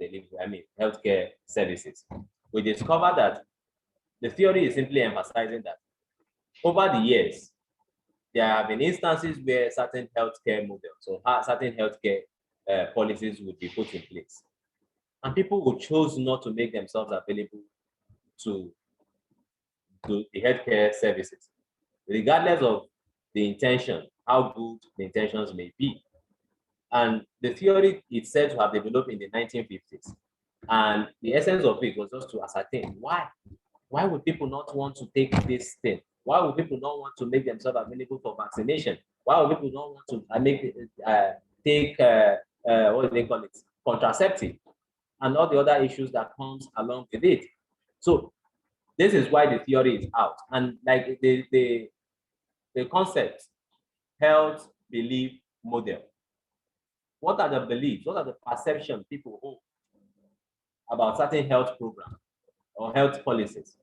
healthcare services? We discover that the theory is simply emphasizing that over the years, there have been instances where certain healthcare models or certain healthcare policies would be put in place. And people would choose not to make themselves available to the healthcare services, regardless of the intention, how good the intentions may be. And the theory is said to have developed in the 1950s. And the essence of it was just to ascertain why would people not want to take this thing? Why would people not want to make themselves available for vaccination? Why would people not want to take what do they call it, contraceptive, and all the other issues that comes along with it? So this is why the theory is out. And like the concept, health belief model. What are the beliefs? What are the perceptions people hold about certain health programs or health policies?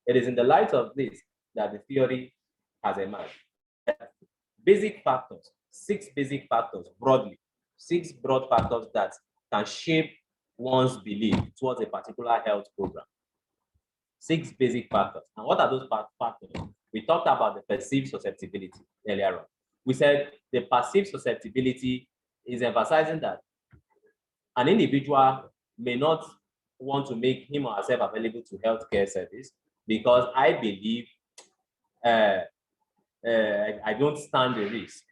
It is in the light of this that the theory has emerged. Basic factors, 6 basic factors broadly, 6 broad factors that can shape one's belief towards a particular health program. 6 basic factors. And what are those factors? We talked about the perceived susceptibility earlier on. We said the perceived susceptibility is emphasizing that an individual may not want to make him or herself available to healthcare service because I believe I don't stand the risk.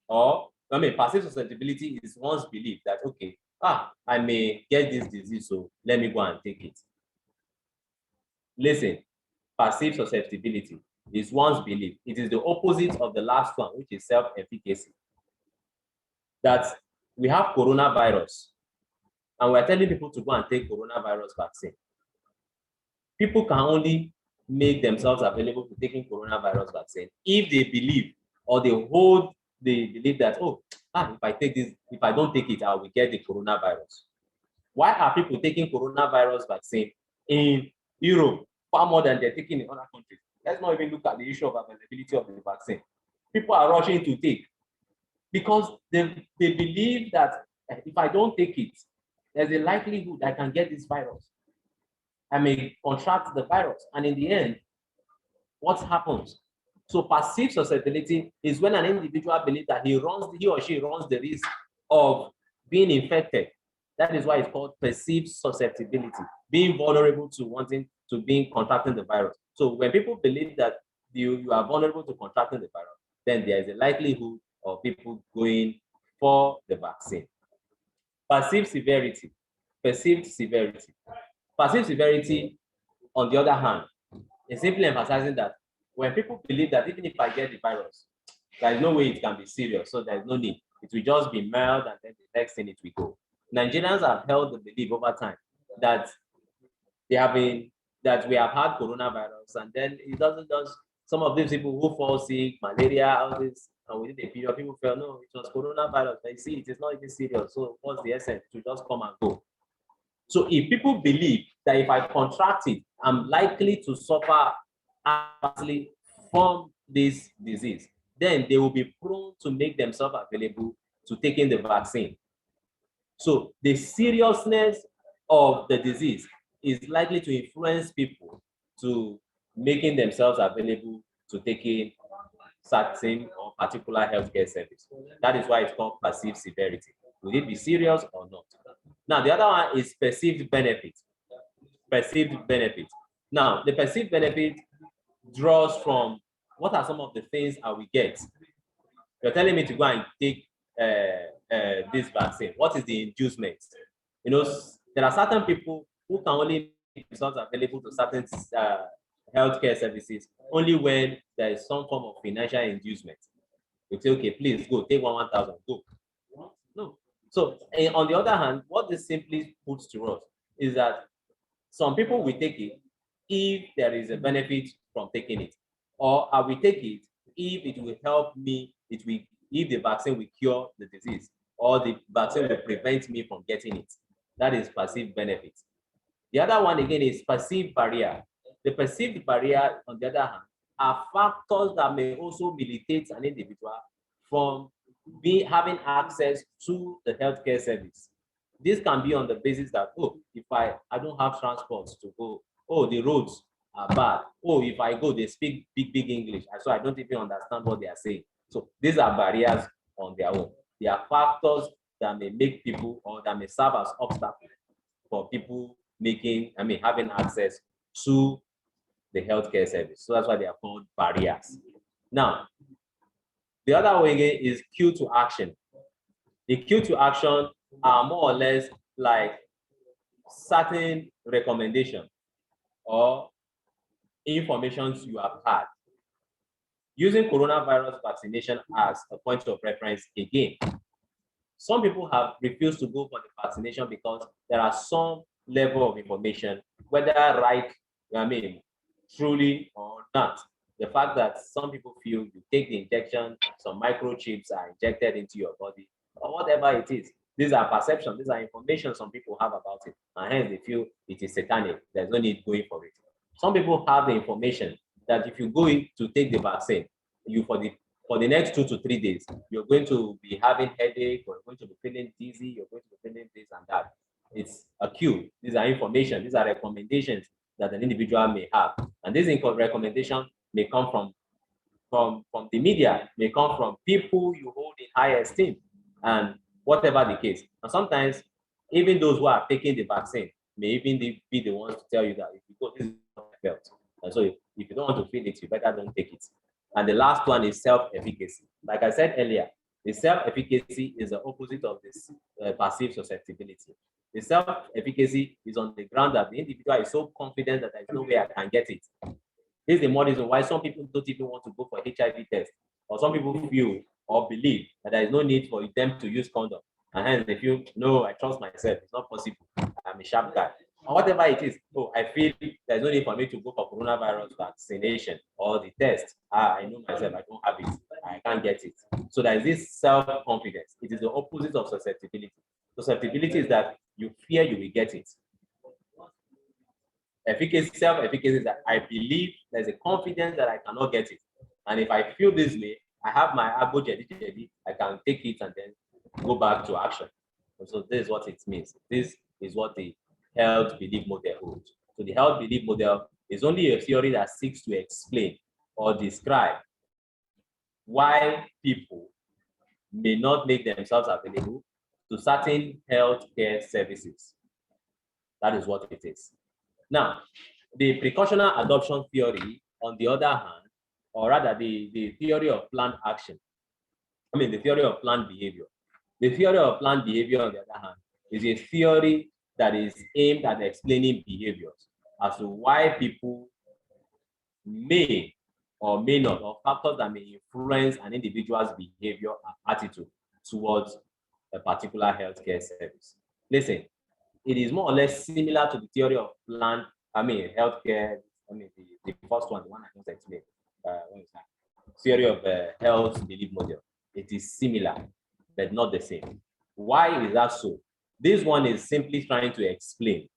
Or, passive susceptibility is one's belief that, okay, I may get this disease, so let me go and take it. Listen, passive susceptibility is one's belief. It is the opposite of the last one, which is self-efficacy. That we have coronavirus, and we're telling people to go and take coronavirus vaccine. People can only make themselves available to taking coronavirus vaccine if they believe or they hold the belief that, if I take this, if I don't take it, I will get the coronavirus. Why are people taking coronavirus vaccine in Europe far more than they're taking in other countries? Let's not even look at the issue of availability of the vaccine. People are rushing to take because they believe that if I don't take it, there's a likelihood I can get this virus. I may contract the virus. And in the end, what happens? So perceived susceptibility is when an individual believes that he or she runs the risk of being infected. That is why it's called perceived susceptibility, being vulnerable to being contracting the virus. So when people believe that you are vulnerable to contracting the virus, then there is a likelihood of people going for the vaccine. Perceived severity. Perceived severity. Perceived severity, on the other hand, is simply emphasizing that when people believe that even if I get the virus, there is no way it can be serious, so there is no need. It will just be mild, and then the next thing it will go. Nigerians have held the belief over time that we have had coronavirus, and then it doesn't just some of these people who fall sick, malaria, all this, and within a period, people felt no, it was coronavirus. They see it is not even serious. So what's the essence to just come and go? So if people believe that if I contract it, I'm likely to suffer adversely from this disease, then they will be prone to make themselves available to taking the vaccine. So the seriousness of the disease is likely to influence people to making themselves available to taking certain or particular healthcare service. That is why it's called perceived severity. Will it be serious or not? Now, the other one is perceived benefit. Perceived benefit. Now, the perceived benefit draws from what are some of the things I will get. You're telling me to go and take this vaccine. What is the inducement? You know, there are certain people who can only make themselves available to certain healthcare services only when there is some form of financial inducement. You say, okay, please go, take 1,000, go. No. So on the other hand, what this simply puts to us is that some people will take it if there is a benefit from taking it, or I will take it if it will help me, if the vaccine will cure the disease, or the vaccine will prevent me from getting it. That is perceived benefit. The other one again is perceived barrier. The perceived barrier, on the other hand, are factors that may also militate an individual from having access to the healthcare service. This can be on the basis that, oh, if I don't have transport to go, oh, the roads are bad, oh, if I go, they speak big English, so I don't even understand what they are saying. So these are barriers on their own. They are factors that may make people, or that may serve as obstacles for people having access to the healthcare service. So that's why they are called barriers. Now, the other way again is cue to action. The cue to action are more or less like certain recommendation or informations you have had. Using coronavirus vaccination as a point of reference again, some people have refused to go for the vaccination because there are some level of information, whether right, truly or not. The fact that some people feel you take the injection, some microchips are injected into your body, or whatever it is. These are perceptions, these are information some people have about it, and hence they feel it is satanic. There's no need going for it. Some people have the information that if you go in to take the vaccine, you for the next 2 to 3 days, you're going to be having headache, or you're going to be feeling dizzy, you're going to be feeling this and that. It's a cue. These are information, these are recommendations that an individual may have. And these recommendations may come from the media, may come from people you hold in high esteem, and whatever the case. And sometimes, even those who are taking the vaccine may even be the ones to tell you that if you go, this is what I felt. And so if you don't want to feel it, you better don't take it. And the last one is self-efficacy. Like I said earlier, the self-efficacy is the opposite of this perceived susceptibility. The self-efficacy is on the ground that the individual is so confident that there is no way I can get it. This is the more reason why some people don't even want to go for HIV test, or some people feel or believe that there is no need for them to use condom. And hence they feel, no, I trust myself, it's not possible, I'm a sharp guy. Or whatever it is, oh, I feel there's no need for me to go for coronavirus vaccination or the test. I know myself, I don't have it, I can't get it. So there is this self-confidence. It is the opposite of susceptibility. Susceptibility is that you fear you will get it. Efficacy, self-efficacy is that I believe there's a confidence that I cannot get it. And if I feel this way, I have my Abuja, I can take it and then go back to action. And so this is what it means. This is what the health belief model holds. So the health belief model is only a theory that seeks to explain or describe why people may not make themselves available to certain healthcare services. That is what it is. Now, the precautionary adoption theory, on the other hand, or rather the theory of planned action, the theory of planned behavior. The theory of planned behavior, on the other hand, is a theory that is aimed at explaining behaviors as to why people may or may not, or factors that may influence an individual's behavior and attitude towards a particular healthcare service. Listen, it is more or less similar to the theory of planned, healthcare, the first one, the one I just explained. What is that? Theory of health belief model. It is similar, but not the same. Why is that so? This one is simply trying to explain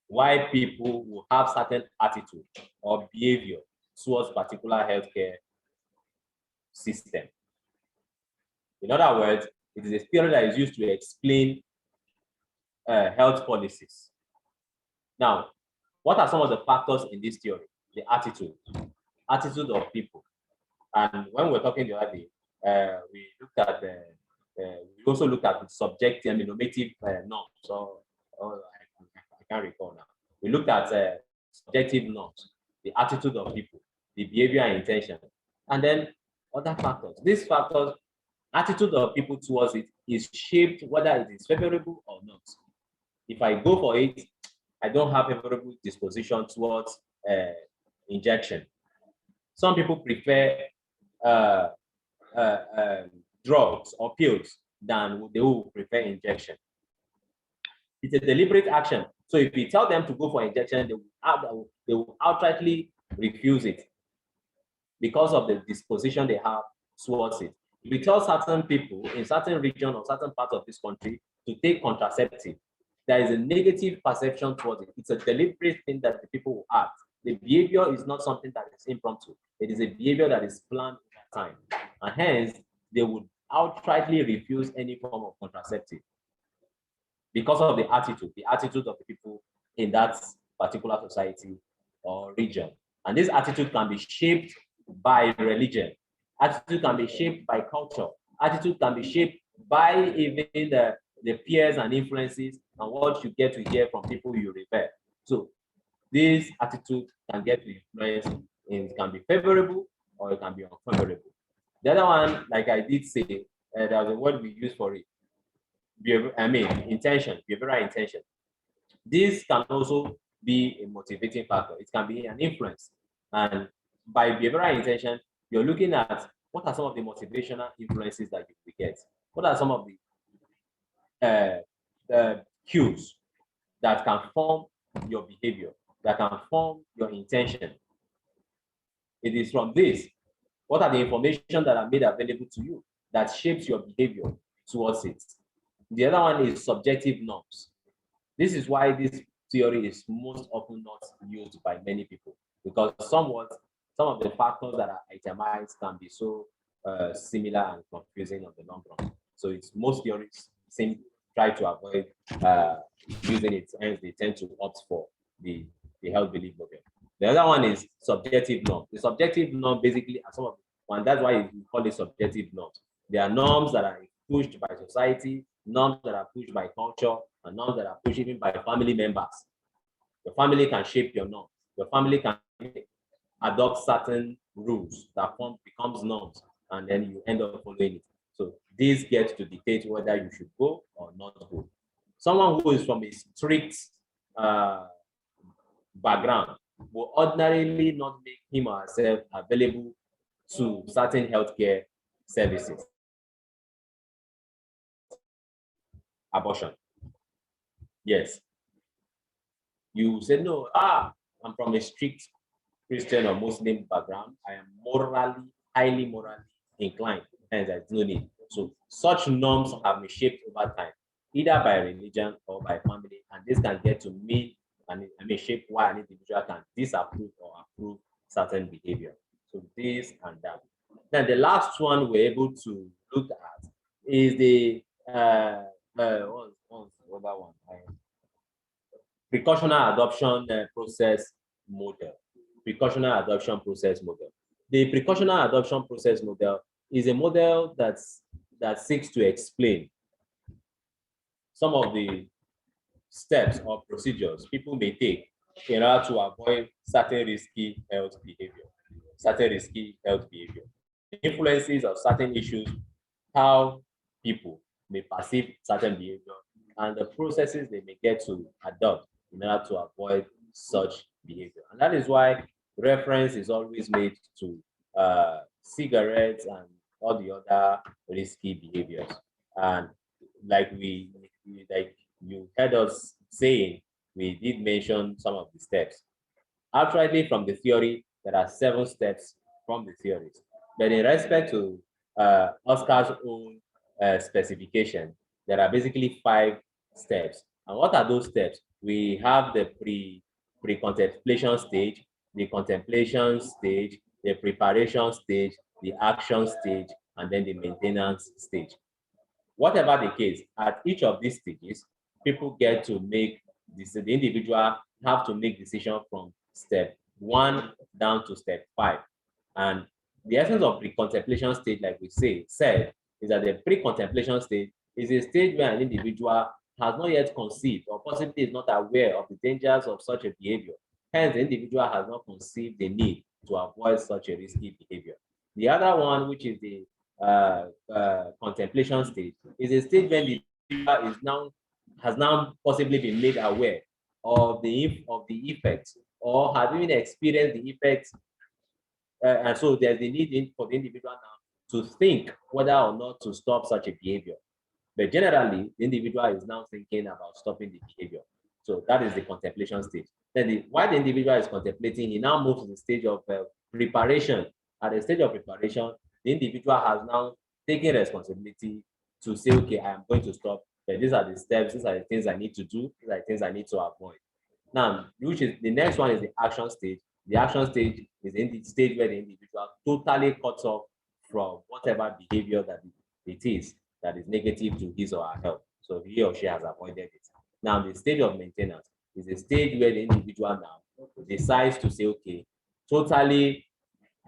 why people will have certain attitude or behavior towards particular healthcare system. In other words, it is a theory that is used to explain health policies. Now, what are some of the factors in this theory? The attitude of people. And when we're talking the other day, we looked at we also looked at the subjective and normative norms. So I can't recall now. We looked at subjective norms, the attitude of people, the behavior and intention, and then other factors. These factors, attitude of people towards it is shaped whether it is favorable or not. If I go for it, I don't have favorable disposition towards injection. Some people prefer drugs or pills than they will prefer injection. It's a deliberate action. So if you tell them to go for injection, they will outrightly refuse it because of the disposition they have towards it. If you tell certain people in certain region or certain parts of this country to take contraceptive, there is a negative perception towards it. It's a deliberate thing that the people will act. The behavior is not something that is impromptu. It is a behavior that is planned over time. And hence, they would outrightly refuse any form of contraceptive because of the attitude of the people in that particular society or region. And this attitude can be shaped by religion. Attitude can be shaped by culture. Attitude can be shaped by even the peers and influences and what you get to hear from people you revere. So this attitude can get to influence, and it can be favorable or it can be unfavorable. The other one, like I did say, there was a word we use for it. Intention, behavioral intention. This can also be a motivating factor. It can be an influence. And by behavioral intention, you're looking at what are some of the motivational influences that you will get. What are some of the cues that can form your behavior, that can form your intention? It is from this. What are the information that are made available to you that shapes your behavior towards it? The other one is subjective norms. This is why this theory is most often not used by many people, because some of the factors that are itemized can be so similar and confusing on the long run. So it's most theories try to avoid using it, and they tend to opt for the health belief model. The other one is subjective norm. The subjective norm basically are some of and that's why we call it subjective norms. There are norms that are pushed by society, norms that are pushed by culture, and norms that are pushed even by family members. Your family can shape your norms. Your family can adopt certain rules that becomes norms, and then you end up following it. So this gets to dictate whether you should go or not go. Someone who is from a strict background will ordinarily not make him or herself available to certain healthcare services. Abortion. Yes. You say, no, I'm from a strict Christian or Muslim background. I am highly morally inclined, and there's no need. So such norms have been shaped over time, either by religion or by family, and this can get to mean and shape why an individual can disapprove or approve certain behavior. So this and that. Then the last one we're able to look at is the precautionary adoption process model. Precautionary adoption process model. The precautionary adoption process model is a model that seeks to explain some of the steps or procedures people may take in order to avoid certain risky health behavior. The influences of certain issues, how people may perceive certain behavior, and the processes they may get to adopt in order to avoid such behavior. And that is why reference is always made to cigarettes and all the other risky behaviors. And like like you heard us saying, we did mention some of the steps. Actually, from the theory, there are 7 steps from the theories. But in respect to Oscar's own specification, there are basically 5 steps. And what are those steps? We have the pre-contemplation stage, the contemplation stage, the preparation stage, the action stage, and then the maintenance stage. Whatever the case, at each of these stages, people get to make this, the individual have to make decision from step 1 down to step 5. And the essence of pre-contemplation stage, like we said, is that the pre-contemplation stage is a stage where an individual has not yet conceived or possibly is not aware of the dangers of such a behavior. Hence, the individual has not conceived the need to avoid such a risky behavior. The other one, which is the contemplation stage, is a stage when the individual has now possibly been made aware of the effects, or has even experienced the effects, and so there's the need for the individual now to think whether or not to stop such a behavior. But generally, the individual is now thinking about stopping the behavior. So that is the contemplation stage. Then while the individual is contemplating, he now moves to the stage of preparation. At the stage of preparation, the individual has now taken responsibility to say, okay, I am going to stop. But these are the steps, these are the things I need to do, these are the things I need to avoid. Now, which is the next one is the action stage. The action stage is in the stage where the individual totally cuts off from whatever behavior that it is that is negative to his or her health. So he or she has avoided it. Now, the stage of maintenance is a stage where the individual now decides to say, okay, totally,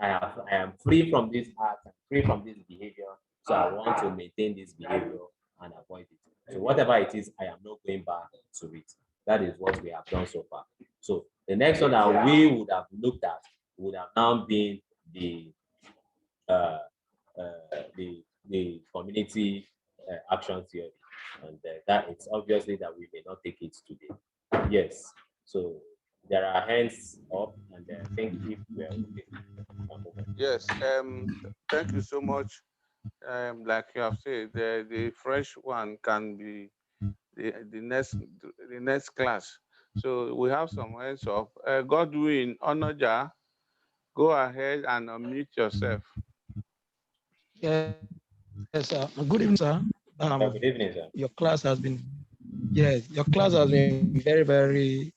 I am free from this act, I'm free from this behavior, so I want to maintain this behavior and avoid it. So whatever it is, I am not going back to it. That is what we have done so far. So the next one that we would have looked at would have now been the community action theory, and that it's obviously that we may not take it today. Yes. So there are hands up, and I think if we are okay. Yes. Thank you so much. Like you have said, the fresh one can be the next class. So we have some hands up. Godwin Onoja, go ahead and unmute yourself. Yes, good evening, sir. Good evening, sir. Your class has been very, very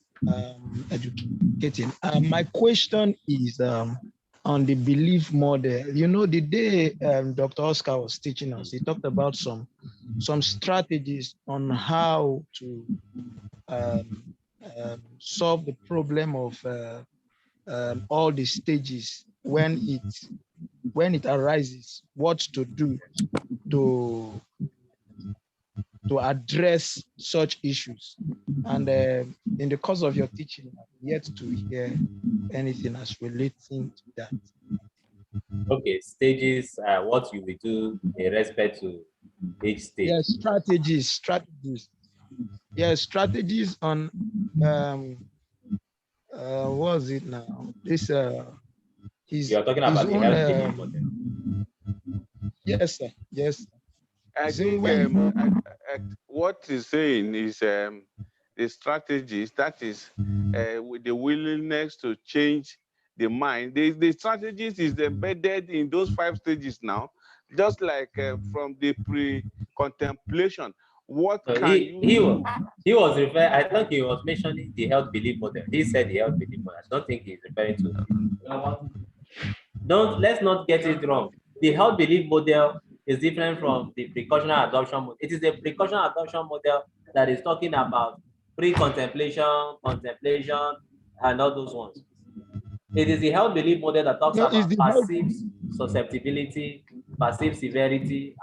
educating. My question is on the belief model. You know, the day Dr. Oscar was teaching us, he talked about some strategies on how to solve the problem of all the stages when it arises, what to do to address such issues. And in the course of your teaching, I've yet to hear anything as relating to that. Okay, stages, what you will do in respect to each stage. Yes, strategies. Yes, strategies on what was it now? This you're talking about the health belief model. Yes, sir. Yes. I think what he's saying is the strategies, that is with the willingness to change the mind. The strategies is embedded in those 5 stages now, just like from the pre-contemplation. What so can he was referring, I thought he was mentioning the health belief model. He said the health belief model. I don't think he's referring to. Let's not get it wrong. The health belief model is different from the precautionary adoption model. It is the precautionary adoption model that is talking about pre-contemplation, contemplation, and all those ones. It is the health belief model that talks No, it's about the health. passive susceptibility, passive severity.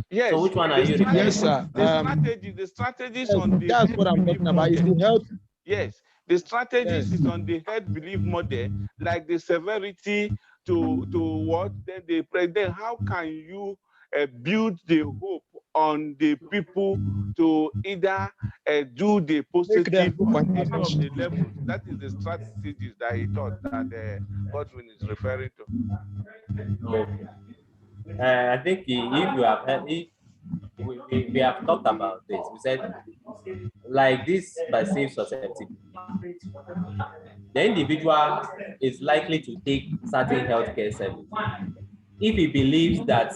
Yes. So which one are you referring Yes, to? sir. The strategies on the That's health what I'm belief talking about. It's model. the health. Yes, the strategies Yes. is on the health belief model, like the severity to what, then the then how can you build the hope on the people to either do the Make them positive go on contact any of us. the levels. That is the strategies that he thought that Godwin is referring to. Okay. I think if you have heard, if we have talked about this, we said like this perceived susceptibility, the individual is likely to take certain healthcare service if he believes that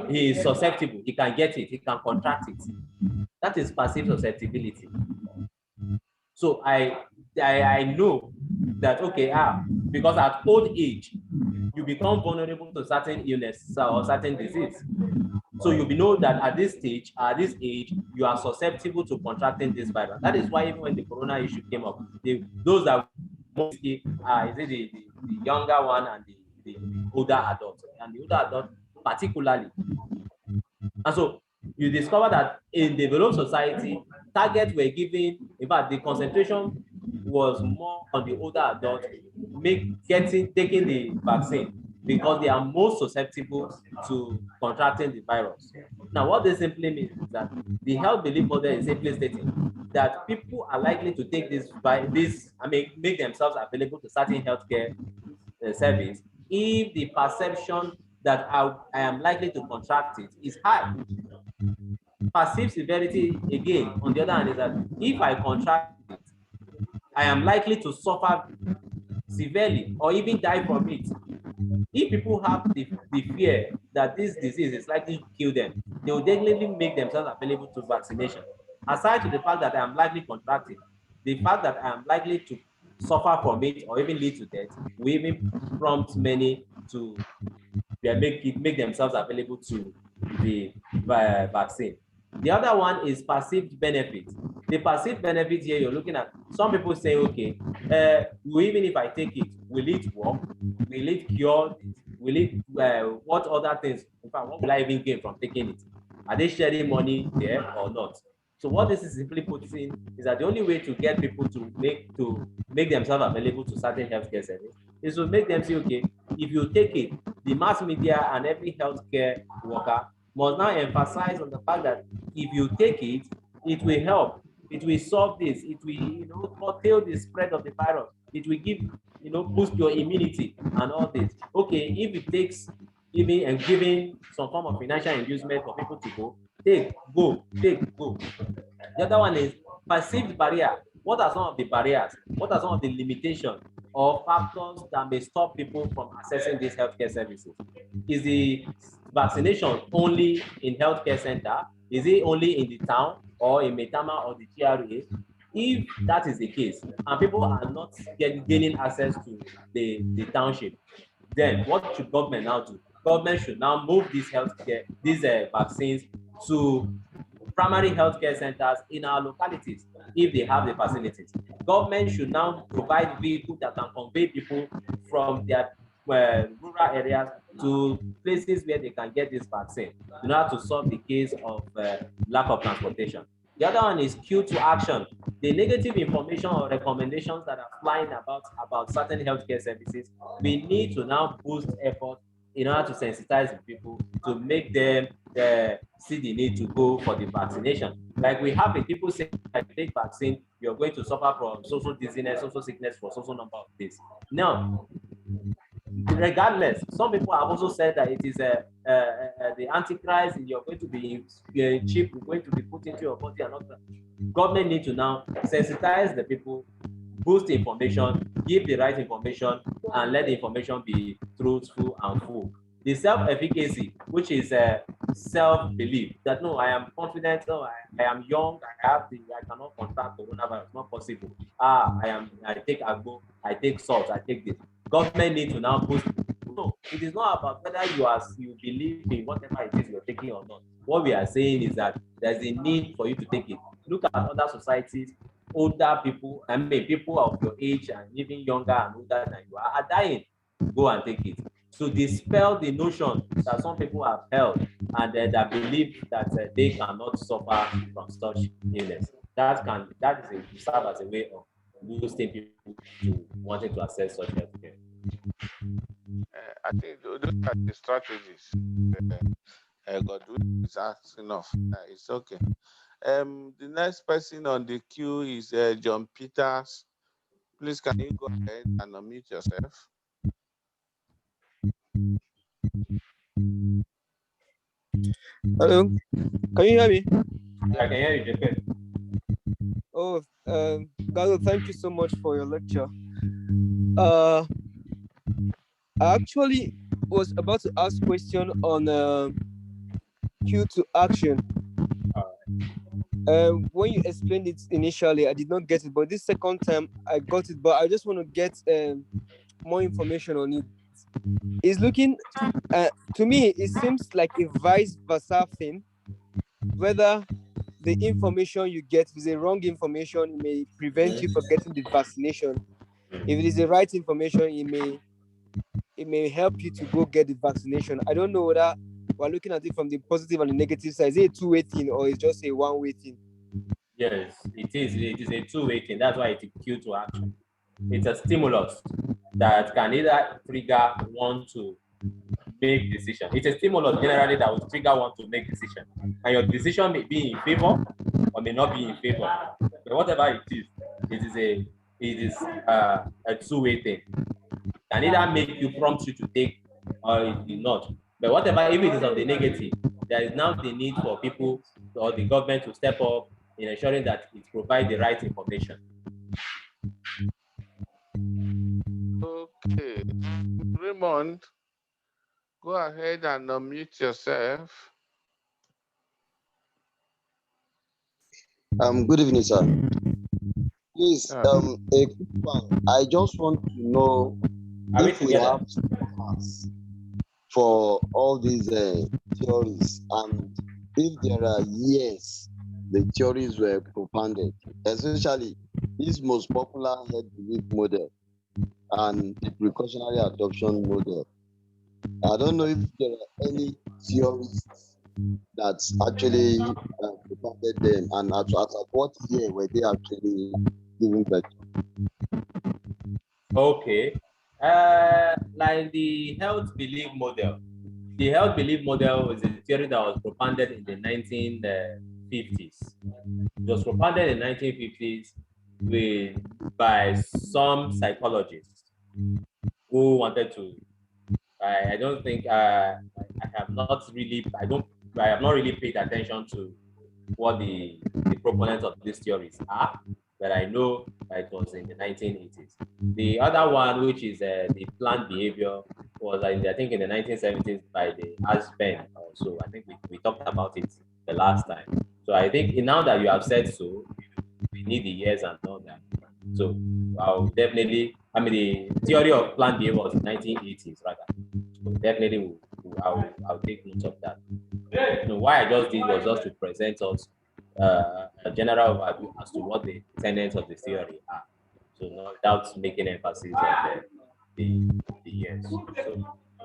he is susceptible, he can get it, he can contract it. That is perceived susceptibility. So I know that, okay, because at old age you become vulnerable to certain illness or certain disease. So you know that at this stage, at this age, you are susceptible to contracting this virus. That is why even when the corona issue came up, those that is it the younger one and the older adult, and the older adult particularly. And so you discover that in developed society, targets were given, in fact, the concentration was more on the older adult taking the vaccine because they are most susceptible to contracting the virus. Now, what this simply means is that the health belief model is simply stating that people are likely to take make themselves available to certain healthcare service if the perception that I am likely to contract it is high. Perceived severity, again, on the other hand, is that if I contract it, I am likely to suffer severely or even die from it. If people have the fear that this disease is likely to kill them, they will definitely make themselves available to vaccination. Aside to the fact that I am likely contracting, the fact that I am likely to suffer from it or even lead to death will even prompt many to make themselves available to the vaccine. The other one is perceived benefit. The perceived benefit here, you're looking at, some people say, okay, even if I take it, will it work? Will it cure it? Will it, what other things? In fact, what will I even gain from taking it? Are they sharing money there or not? So what this is simply puts in is that the only way to get people to make themselves available to certain healthcare services is to make them say, okay, if you take it, the mass media and every healthcare worker must now emphasize on the fact that if you take it, it will help, it will solve this, it will curtail the spread of the virus, it will give, boost your immunity and all this. Okay, if it takes even and giving some form of financial inducement for people to go, go. The other one is perceived barrier. What are some of the barriers? What are some of the limitations or factors that may stop people from accessing these healthcare services? Is the vaccination only in healthcare center? Is it only in the town or in Metama or the GRA? If that is the case, and people are not gaining access to the township, then what should government now do? Government should now move these vaccines to primary healthcare centers in our localities if they have the facilities. Government should now provide vehicles that can convey people from their rural areas to places where they can get this vaccine in order to solve the case of lack of transportation. The other one is cue to action. The negative information or recommendations that are flying about certain healthcare services, we need to now boost efforts in order to sensitize the people to make them see the need to go for the vaccination. Like we have people saying, if you take vaccine, you're going to suffer from social dizziness, social sickness for social number of days. Now, regardless, some people have also said that it is the antichrist, you're going to be cheap, you're going to be put into your body and all that. Government need to now sensitize the people, boost information, give the right information, and let the information be truthful and full. The self-efficacy, which is self-belief, that no, I am confident, no, I am young, I cannot contract coronavirus, not possible. I take agbo, I take salt, I take this. Government need to now boost. No, it is not about whether you believe in whatever it is you're taking or not. What we are saying is that there's a need for you to take it. Look at other societies older people, I mean, people of your age and even younger and older than you are dying. Go and take it. To dispel the notion that some people have held and that believe that they cannot suffer from such illness. That is serve as a way of boosting people to wanting to access such health care. I think those are the strategies. Gadoh is asking of. It's okay. The next person on the queue is John Peters. Please, can you go ahead and unmute yourself? Hello, can you hear me? I can hear you, Jeppe. Oh, Gadoh, thank you so much for your lecture. I actually was about to ask question on cue to action. When you explained it initially, I did not get it, but this second time I got it. But I just want to get more information on it. It's looking to me, it seems like a vice versa thing. Whether the information you get is a wrong information, it may prevent you from getting the vaccination. If it is the right information, it may help you to go get the vaccination. I don't know whether we're looking at it from the positive and the negative side. Is it a two-way thing or is just a one-way thing? Yes, it is. It is a two-way thing. That's why it's a cue to action. It's a stimulus that can either trigger one to make decision. It's a stimulus generally that will trigger one to make decision. And your decision may be in favor or may not be in favor. But whatever it is a two-way thing. Can either make you prompt you to take or it will not. But whatever, if it is on the negative, there is now the need for people or the government to step up in ensuring that it provides the right information. Okay. Raymond, go ahead and unmute yourself. Good evening, sir. Please, a quick one. I just want to know if we have pass for all these theories and if there are years the theories were propounded, especially this most popular head belief model and the precautionary adoption model. I don't know if there are any theories that actually propounded them and at what year were they actually giving birth? Okay. Like the health belief model. The health belief model is a theory that was propounded in the 1950s. It was propounded in the 1950s by some psychologists who wanted to. I don't think I have not really paid attention to what the proponents of these theories are, but I know that it was in the 1980s. The other one, which is the planned behavior, was I think in the 1970s by the Aspen. So I think we talked about it the last time. So I think now that you have said so, we need the years and all that. So I'll definitely, the theory of planned behavior was in the 1980s rather. So definitely I'll take note of that. Why I just did was just to present us a general overview as to what the tenets of the theory are. So no doubt making emphasis on the years. So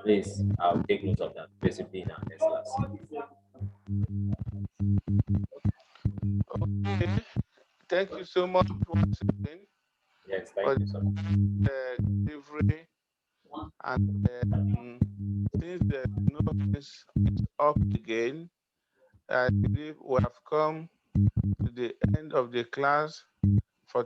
please, I'll take note of that basically in our next class. Okay. Thank you so much once again. Yes, thank you so much. Delivery. And since the notice is up again, I believe we have come to the end of the class.